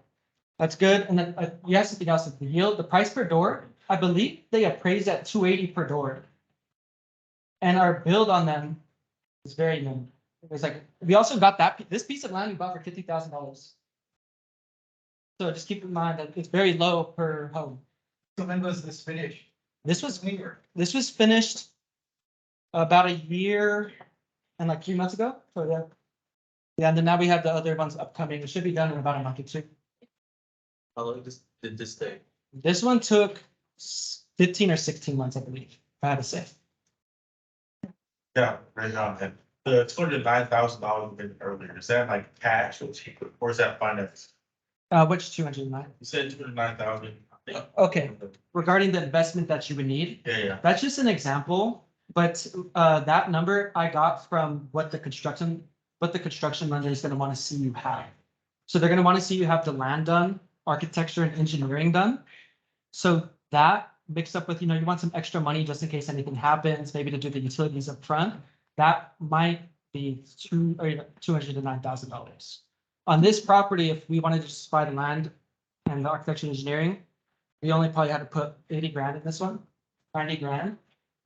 that's good. And then you asked something else with the yield, the price per door, I believe they appraised at 280 per door. And our build on them is very minimal. It was like, we also got this piece of land we bought for $50,000. So just keep in mind that it's very low per home. So when was this finished? This was finished about a year and like 3 months ago. So yeah. Yeah, and then now we have the other ones upcoming. It should be done in about a month or 2. How long did this take? This one took 15 or 16 months, I believe, if I had to say. Yeah, right on. And the $209,000 bit earlier, is that like cash or is that finance? Which 209? You said 209,000. Okay, regarding the investment that you would need, Yeah. that's just an example. But that number I got from what the construction lender is going to want to see you have. So they're going to want to see you have the land done, architecture and engineering done. So that mixed up with, you want some extra money just in case anything happens, maybe to do the utilities up front. That might be $209,000. On this property, if we wanted to just buy the land and the architecture and engineering, we only probably had to put 80 grand in this one, 90 grand.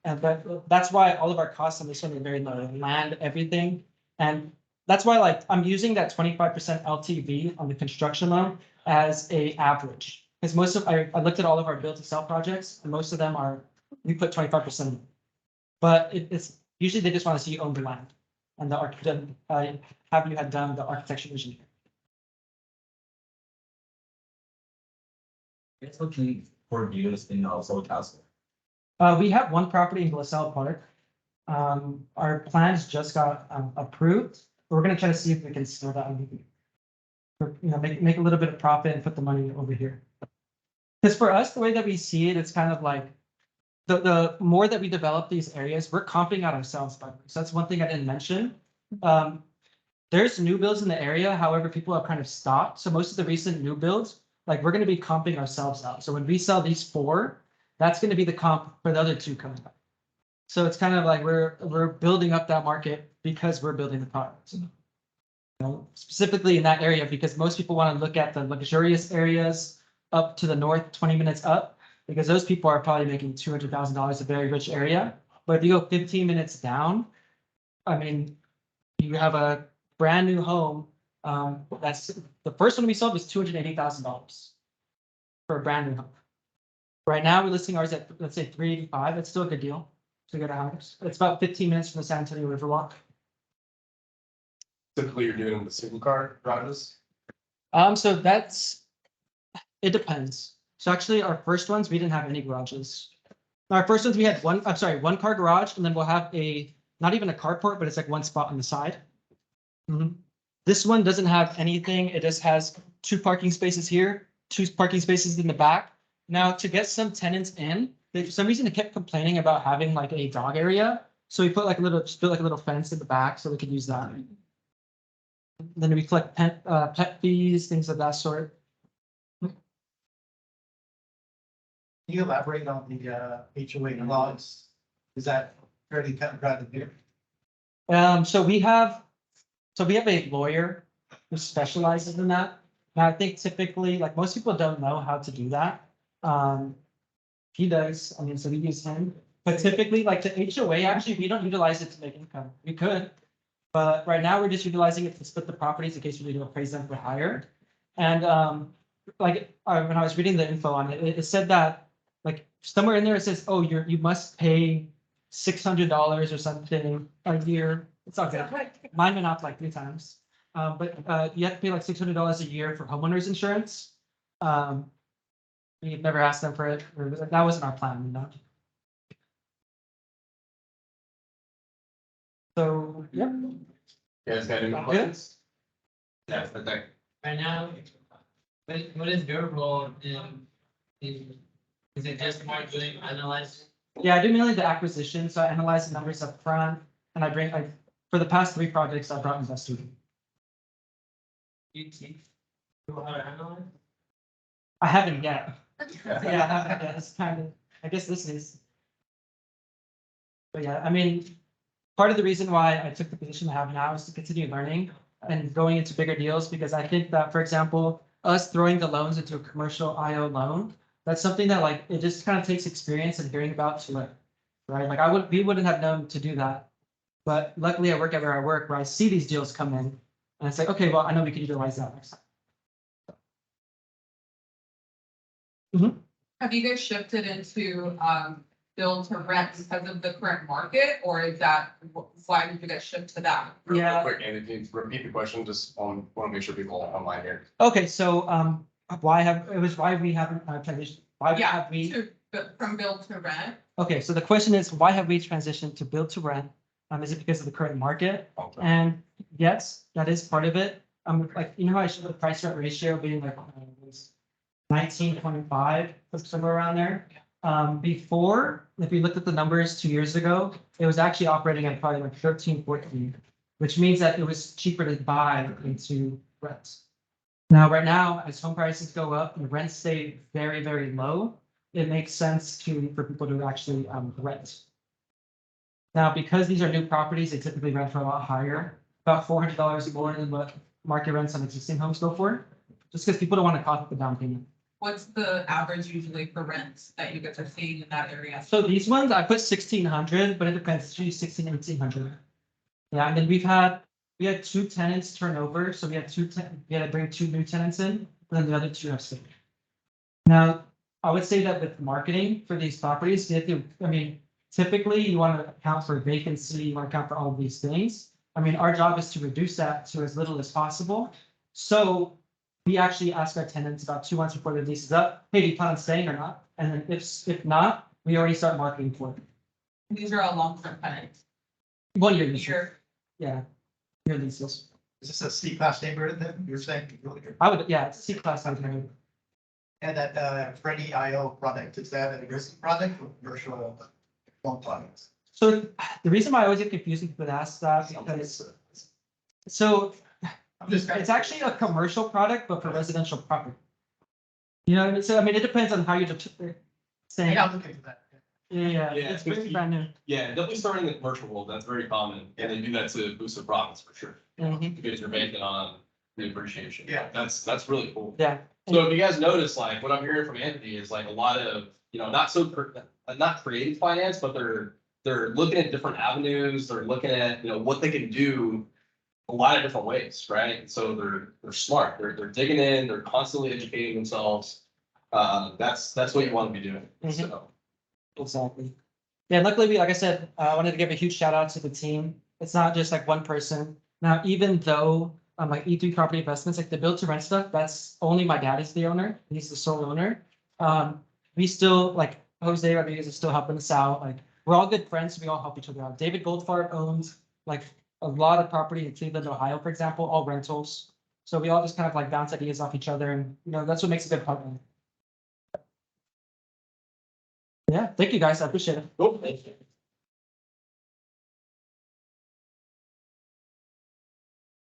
And that's why all of our costs on this one are very low, land, everything. And that's why like I'm using that 25% LTV on the construction loan as a average. Because most of, I looked at all of our build to sell projects and most of them are, we put 25%. But it's usually they just want to see you own the land and the architect, have you had done the architecture engineering. It's looking for views in also Castle. We have one property in LaSalle Park. Our plans just got approved. we're gonna try to see if we can slow that. Make a little bit of profit and put the money over here. Because for us, the way that we see it, it's kind of like the more that we develop these areas, we're comping out ourselves by the way. So that's one thing I didn't mention. There's new builds in the area, however, people have kind of stopped. So most of the recent new builds, like we're gonna be comping ourselves out. So when we sell these 4, that's gonna be the comp for the other 2 coming up. So it's kind of like we're building up that market because we're building the product. Specifically in that area, because most people want to look at the luxurious areas up to the north, 20 minutes up, because those people are probably making $200,000, a very rich area. But if you go 15 minutes down, I mean, you have a brand new home. That's the first one we sold was $280,000 for a brand new home. Right now, we're listing ours at, let's say, $385,000. That's still a good deal to get a house. It's about 15 minutes from the San Antonio Riverwalk. Typically, you're doing the single car garages. So it depends. So actually, our first ones, we didn't have any garages. Our first ones, we had one car garage, and then we'll have not even a carport, but it's like one spot on the side. This one doesn't have anything. It just has 2 parking spaces here, 2 parking spaces in the back. Now, to get some tenants in, for some reason, they kept complaining about having like a dog area. So we put like built like a little fence in the back so they could use that. Then we collect pet fees, things of that sort. Can you elaborate on the HOA laws? Is that fairly cut and dried here? So we have a lawyer who specializes in that. Now, I think typically, like most people don't know how to do that. He does, I mean, so we use him. But typically, like the HOA, actually, we don't utilize it to make income. We could. But right now, we're just utilizing it to split the properties in case we need to appraise them for hire. And when I was reading the info on it, it said that like somewhere in there it says, oh, you must pay $600 or something a year. It's all good. Mine went up like 3 times. But you have to pay like $600 a year for homeowners insurance. We've never asked them for it. That wasn't our plan, you know. So, yep. You guys got any questions? Yeah, okay. Right now, what is your role is it just more doing analyze? Yeah, I do mainly the acquisition, so I analyze the numbers up front, and for the past 3 projects, I brought investors. You teach people how to analyze? I haven't yet. Yeah, I haven't yet. It's kind of, I guess this is. But yeah, I mean, part of the reason why I took the position I have now is to continue learning and going into bigger deals, because I think that, for example, us throwing the loans into a commercial IO loan, that's something that like, it just kind of takes experience and hearing about to learn, right? Like we wouldn't have known to do that. But luckily I work at where I work, where I see these deals come in and it's like, okay, well, I know we can utilize that next time. Have you guys shifted into build to rent because of the current market, or is that, why did you guys shift to that? Yeah. Real quick, Andy, can you repeat the question? Just want to make sure people are online here. Okay, so why we haven't transitioned? Why Yeah, have we? From build to rent? Okay, so the question is, why have we transitioned to build to rent? Is it because of the current market? Okay. And yes, that is part of it. Like, you know how I showed the price rent ratio being like 19.5, somewhere around there. Before, if we looked at the numbers 2 years ago, it was actually operating at probably like 13, 14, which means that it was cheaper to buy into rents. Now, right now, as home prices go up and rents stay very, very low, it makes sense for people to actually rent. Now, because these are new properties, they typically rent for a lot higher, about $400 more than what market rents on existing homes go for, just because people don't want to cost the down payment. What's the average usually for rents that you guys are seeing in that area? So these ones, I put 1,600, but it depends, it's usually 1,600, 1,800. Yeah, and then we had 2 tenants turn over, so we had to bring 2 new tenants in, and then the other 2 have stayed. Now, I would say that with marketing for these properties, typically you want to account for vacancy, you want to account for all of these things. I mean, our job is to reduce that to as little as possible. So we actually ask our tenants about 2 months before their lease is up, hey, do you plan on staying or not? And then if not, we already start marketing for it. These are all long-term tenants. 1 year. Year. Yeah. Your leases. Is this a C-class neighborhood then, you're saying? I would, yeah, it's C-class neighborhood. And that Freddie IO product, is that a Resin product or commercial loan products? So the reason why I always get confused when people ask that because, so I'm just. it's actually a commercial product, but for residential property. You know, so I mean, it depends on how you're saying. Yeah, I'm looking for that. Yeah, Yeah, it's very brand new. Yeah, definitely starting in the commercial world, that's very common, and they do that to boost their profits for sure. Mhm. Because you're banking on the appreciation. Yeah. That's really cool. Yeah. So if you guys notice, like, what I'm hearing from Anthony is like a lot of, not creative finance, but they're looking at different avenues, they're looking at, what they can do a lot of different ways, right? So they're smart, they're digging in, they're constantly educating themselves. That's what you want to be doing, so. Exactly. Yeah, luckily, like I said, I wanted to give a huge shout out to the team. It's not just like one person. Now, even though like E3 Property Investments, like the build to rent stuff, that's only my dad is the owner. He's the sole owner. We still like Jose Rodriguez is still helping us out. Like we're all good friends. So we all help each other out. David Goldfarb owns like a lot of property in Cleveland, Ohio, for example, all rentals. So we all just kind of like bounce ideas off each other, and that's what makes a good partner. Yeah, thank you guys. I appreciate it. Cool. Thank you.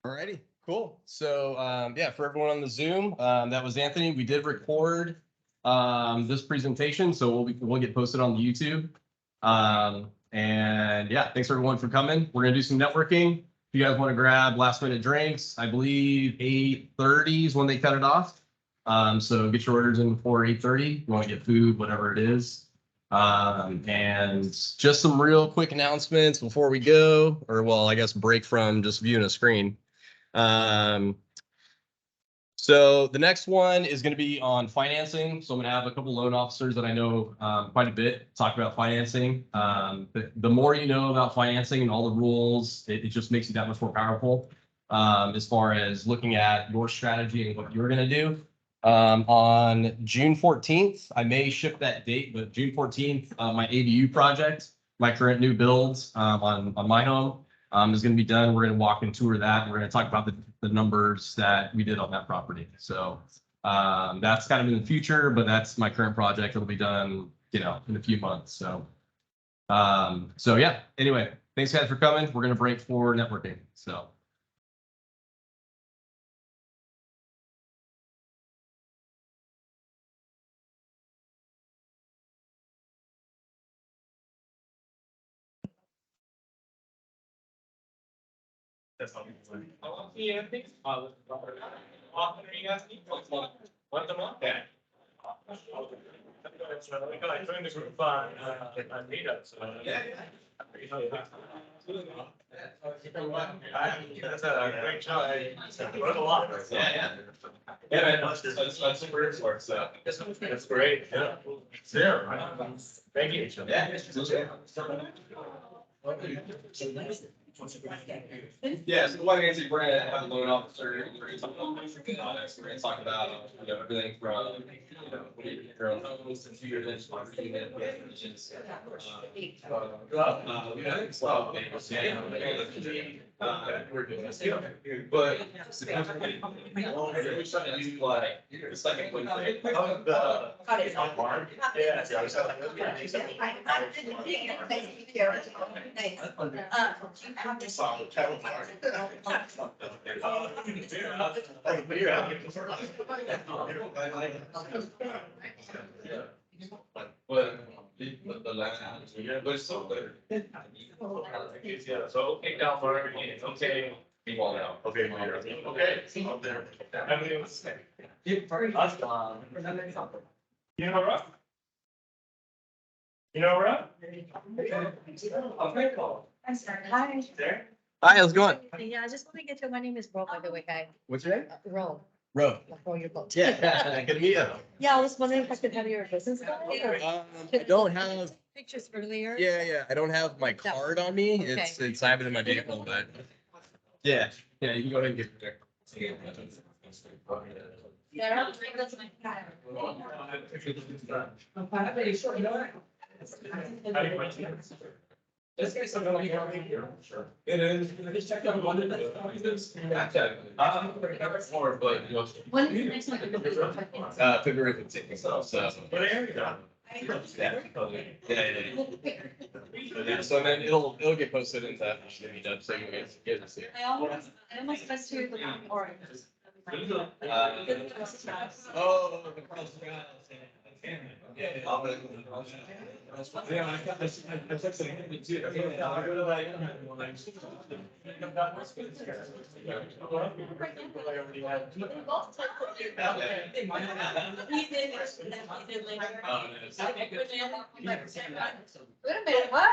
Alrighty, cool. So, yeah, for everyone on the Zoom, that was Anthony. We did record this presentation, so we'll get posted on the YouTube. And yeah, thanks everyone for coming. We're gonna do some networking. If you guys want to grab last minute drinks, I believe 8:30 is when they cut it off. So get your orders in before 8:30. You want to get food, whatever it is. And just some real quick announcements before we go, or well, I guess break from just viewing a screen. So the next one is going to be on financing. So I'm going to have a couple loan officers that I know quite a bit talk about financing. The more you know about financing and all the rules, it just makes you that much more powerful as far as looking at your strategy and what you're going to do. On June 14th, I may shift that date, but June 14th, my ADU project, my current new build on my home is going to be done. We're going to walk and tour that. We're going to talk about the numbers that we did on that property. So that's kind of in the future, but that's my current project. It'll be done, in a few months. So yeah, anyway, thanks guys for coming. We're going to break for networking. So. That's all. Yeah, I think. Often you guys need once a month. Yeah. I joined the group on MeetUp, so. Yeah. That's a great job. I wrote a lot. Yeah. Yeah, man, that's super important, so. That's great. Yeah. There. Thank you. Yeah. Yeah, so one answer, we're gonna have a loan officer, we're gonna talk about products, we're gonna talk about, everything from, when you get your own homes to your property unit. We're doing this, but significantly, we're trying to do like, the second one. But the last, but it's so good. Yeah, so okay, down for it's okay. Be well now. Okay, okay. Up there. Everything's. You know, Rob? You know, Rob? Okay, cool. I'm sorry. Hi. There? Hi, how's it going? Yeah, I just want to get to, my name is Ro, by the way, hi. What's your name? Ro, Ro. like 4-year-old. Yeah, good to meet you. Yeah, I was wondering if I could have your business card or I don't have, pictures earlier. yeah, I don't have my card on me. It's I have it in my vehicle, but. Yeah, you can go ahead and get it there. Yeah, that's my card. How do you Just get something like here. Sure. It is. Just check out one of the. More, but you know. When is the next one? February 15th. So. But there you go. Yeah. So then it'll get posted into MeetUp, so you guys get to see it. I almost pressed to the orange. Oh, the cross trials. Yeah. Yeah, I got this. I texted him too. I go to like. Wait a minute, what?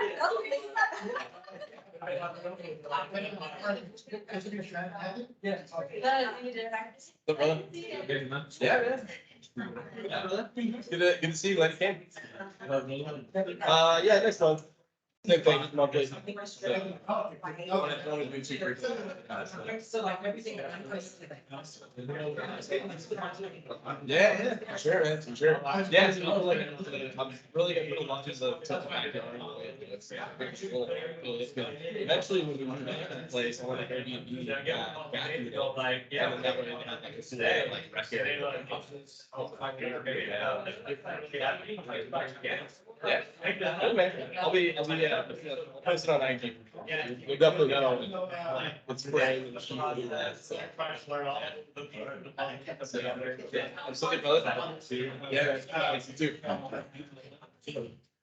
The brother. Yeah. Good to see you, Lenny. Yeah, next month. Same thing, monthly. So, don't wanna do too crazy. So like everything. Yeah, for sure, man, for sure. Yeah, so I'm really gonna put a lot of the backyard. It's pretty cool. It's good. Eventually, when we move back to the place, I want to Airbnb back in the building. And then that way they have like a stay, like rest area. Yeah. Cool, man. I'll be post it on IG. You'll definitely know. It's great. I'm so good, brother. Yeah, you too.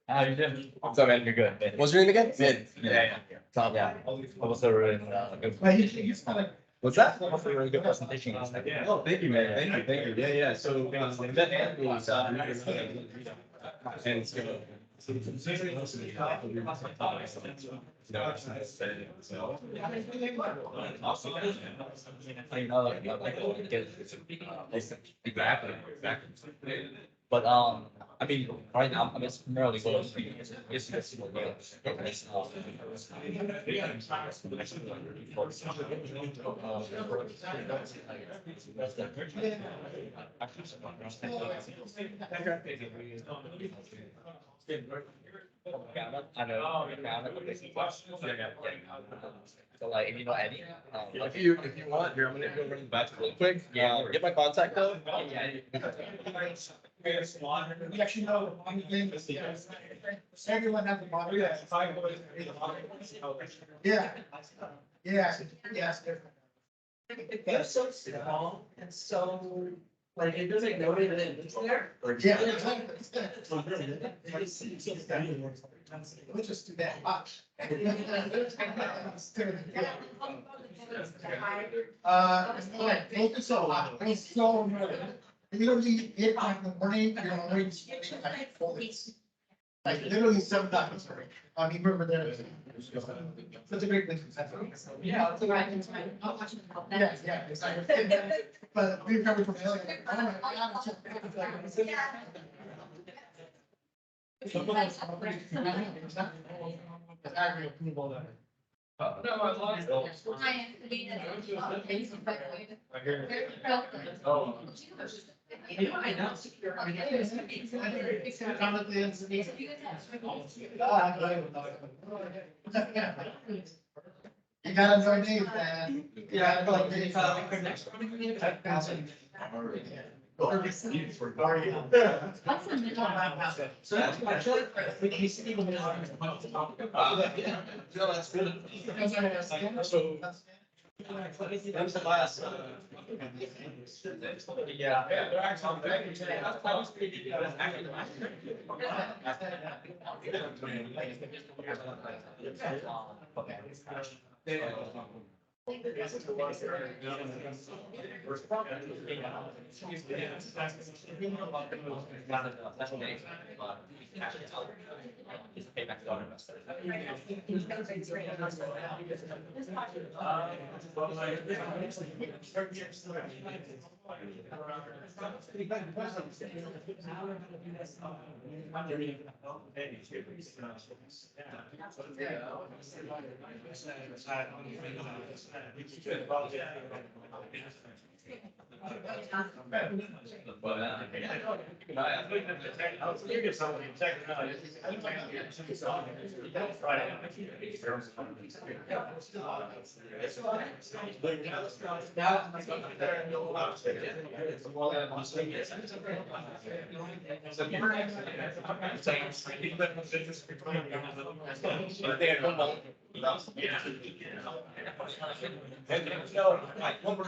How you doing? What's up, man? You're good. What's your name again? Mid. Yeah. Top. Yeah. I was a really good. What's that? That was a really good presentation. Oh, thank you, man. Thank you. Yeah. So, that Anthony, and so. I know, like, get exactly. But I mean, right now I'm just primarily going to it's just I know. So like, if you know any, If you want, here, I'm gonna go run the bathroom really quick. Get my contact though. We actually know one thing. Everyone has a body. Yeah. Yeah, yes. They're so small and so, like, it doesn't know that it lives there. Yeah. Let's just do that. Focus on a lot. It's so, literally, 8 o'clock in the morning, you're already sweating like bullets. Like literally 7 times. I mean, remember that. Such a great business. Yeah, it's like. Yeah, exactly. But we recovered from LA. Oh my God, it's so big. Agri approval that. No, I lost those. Oh. You know, I know secure. You gotta know names, man. Yeah, like the so that's why I feel like we can see even That's good. So. When's the last? Yeah. They're actually. Friday.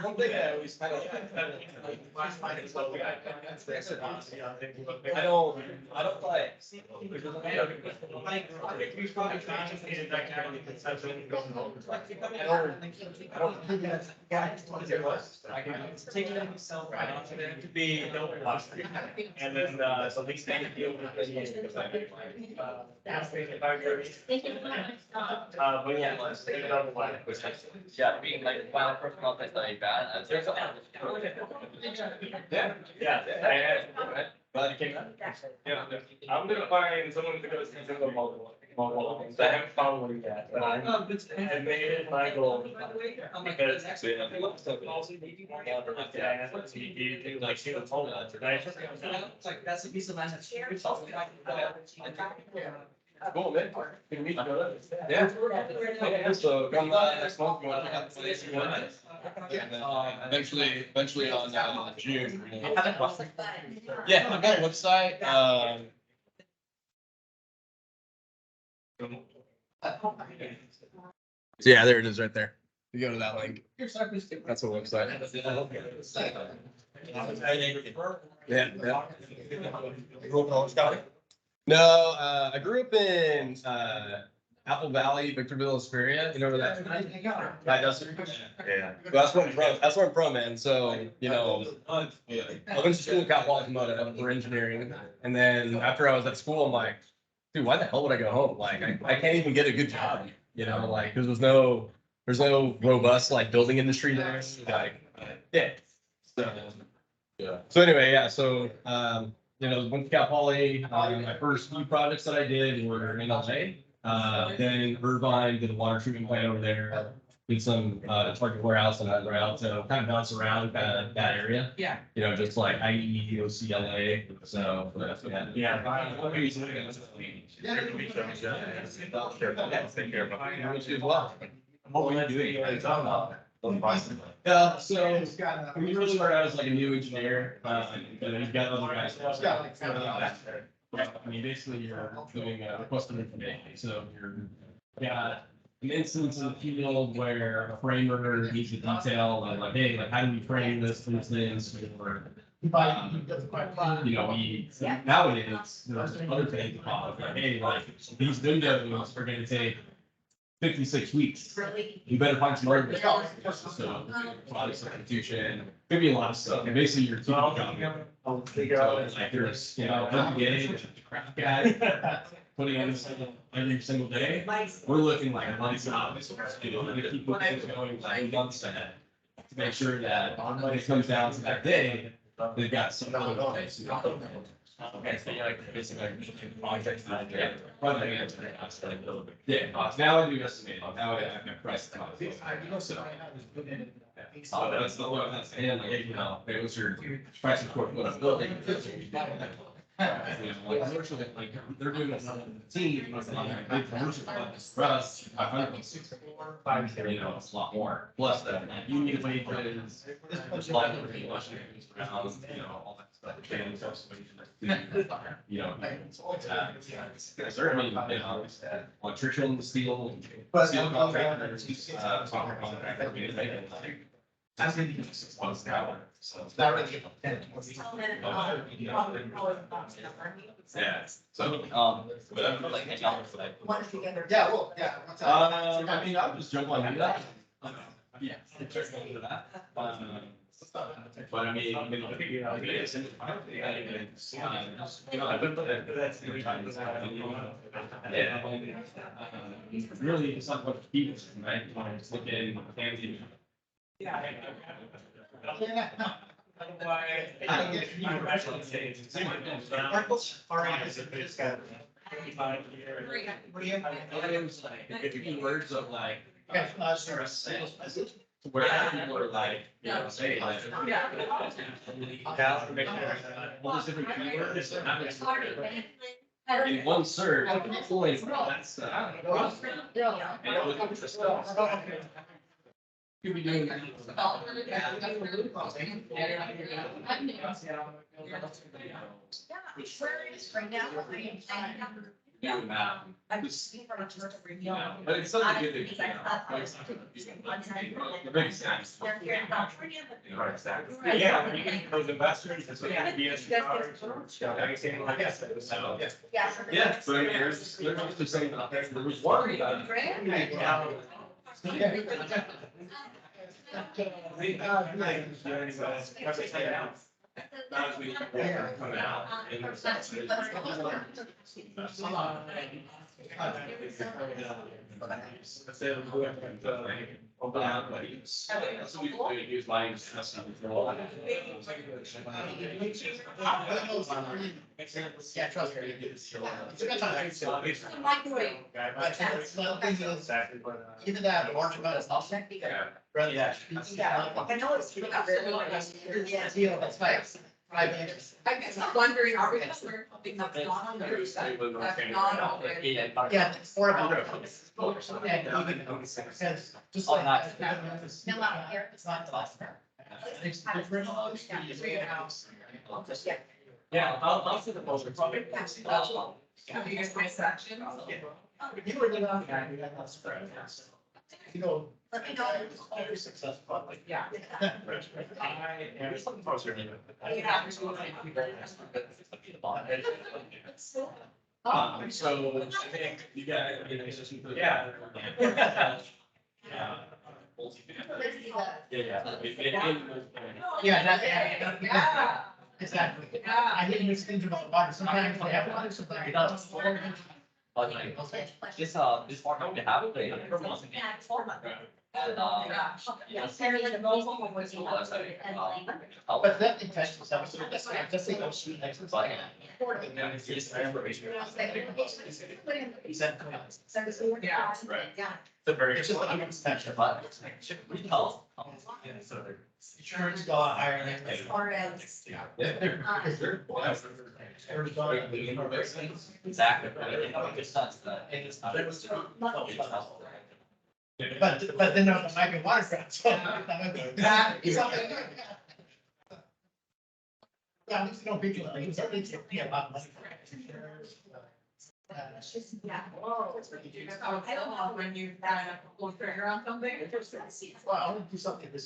One thing I always kind of. I don't like. To be. And then, so these things deal with the. But yeah, let's take it on the line. Yeah, being like, wow, first contact like that. Yeah. Glad you came out. Yeah, I'm gonna find someone to go see some of the mobile homes. I haven't found one yet, but I made it my goal. Because. You do like see the home, right? Like, that's a piece of land that's. Cool, man. Can we meet? Yeah. Yeah, so come next month, you want to check out the place you want? And then, eventually on June. Yeah, I've got a website, so yeah, there it is right there. You go to that link. That's a website. Yeah, yeah. No, I grew up in, Apple Valley, Victorville, Esperia. You know where that? Right, Dustin? Yeah. Well, that's where I'm from, man. So, you know, I went to school in Cal Poly for engineering. And then after I was at school, I'm like, dude, why the hell would I go home? Like, I can't even get a good job, you know, like, because there's no robust, like, building industry there. Like, yeah. So, yeah. So anyway, yeah, so, you know, went to Cal Poly, my first few projects that I did were in LA. Then Irvine did a water treatment plant over there, did some, target warehouse and other route, so kind of bounce around that area. Yeah. You know, just like IE, OCLA, so, yeah. Take care of it. You as well. What were you doing? Yeah, so when you really start out as like a new engineer, you know, you've got other guys. I mean, basically you're doing a request for information, so you're got an instance in the field where a framer needs a detail, like, hey, like, how do we frame this, for instance, or you know, nowadays, there's other things involved, like, hey, like, these windows are gonna take 56 weeks. You better find some other stuff. So, product substitution, could be a lot of stuff. And basically, you're keeping job. I'll figure out. So, like, there's, you know, every day, there's a craft guy putting in every single day. We're looking like months out. You know, we keep things going like months ahead to make sure that when it comes down to that day, they've got some other place. Okay, so you're like basically like projects manager. Yeah, now I do estimating. Now I have price. So that's the one that's and like, you know, it was your price of what I'm building. Like, unfortunately, like, they're doing this on the team, it's not like a big commercial, but for us, 500, you know, it's a lot more. Plus that, you need wages, there's a lot of things around, you know, all that stuff. You know, I mean, you know, electrician, steel contractors, software contractor, I think it's 6 months now, so it's not really. Yeah, so, but I'm like, Yeah, well, yeah. I mean, I'll just jump on MeetUp. Yeah. Into that. But I mean, you know, it's in really, it's not what people, right? It's looking, fancy. Words of like. Where people are like, you know, say like. All these different keywords. In one surge, pulling, that's, Could be doing. Doing that. But it's something good to, the biggest thing. Yeah, you can, those investors, it's like ideas. Yeah, but I mean, there's just saying out there, there was one. Not as we come out. So we use mine. Yeah, trust me. It's a good time. Exactly, but. Either that or large amount of stuff. Rather than. I know it's. Yeah, deal, that's fine. 5 minutes. I guess I'm wondering, are we just wearing something that's not on there? That's not already. Yeah, it's more about. And even, because just like. No, out here. It's not the last. It's different. Yeah, I'll see the poster. You guys my section. You were the last guy who got that spread. You know. Let me know. Very successful. Yeah. Here's something poster. So I think you got, I mean, it's just. Yeah. Yeah. Yeah, that, Yeah. exactly. Yeah. I didn't use things about water. Sometimes they have water, sometimes they don't. But like, this part we have it, they have it for months. And, But that infection stuff, so that's the ocean exercise. and then it's just information. Yeah. The very. It's just an extension. But we tell. Insurance got higher than. As far as. Exactly. It makes sense that it's not. But then there might be waterfront, so. Yeah, at least you don't be, it's a lot of money. Yeah. I don't know when you kind of pull the trigger on something. Well, I want to do something this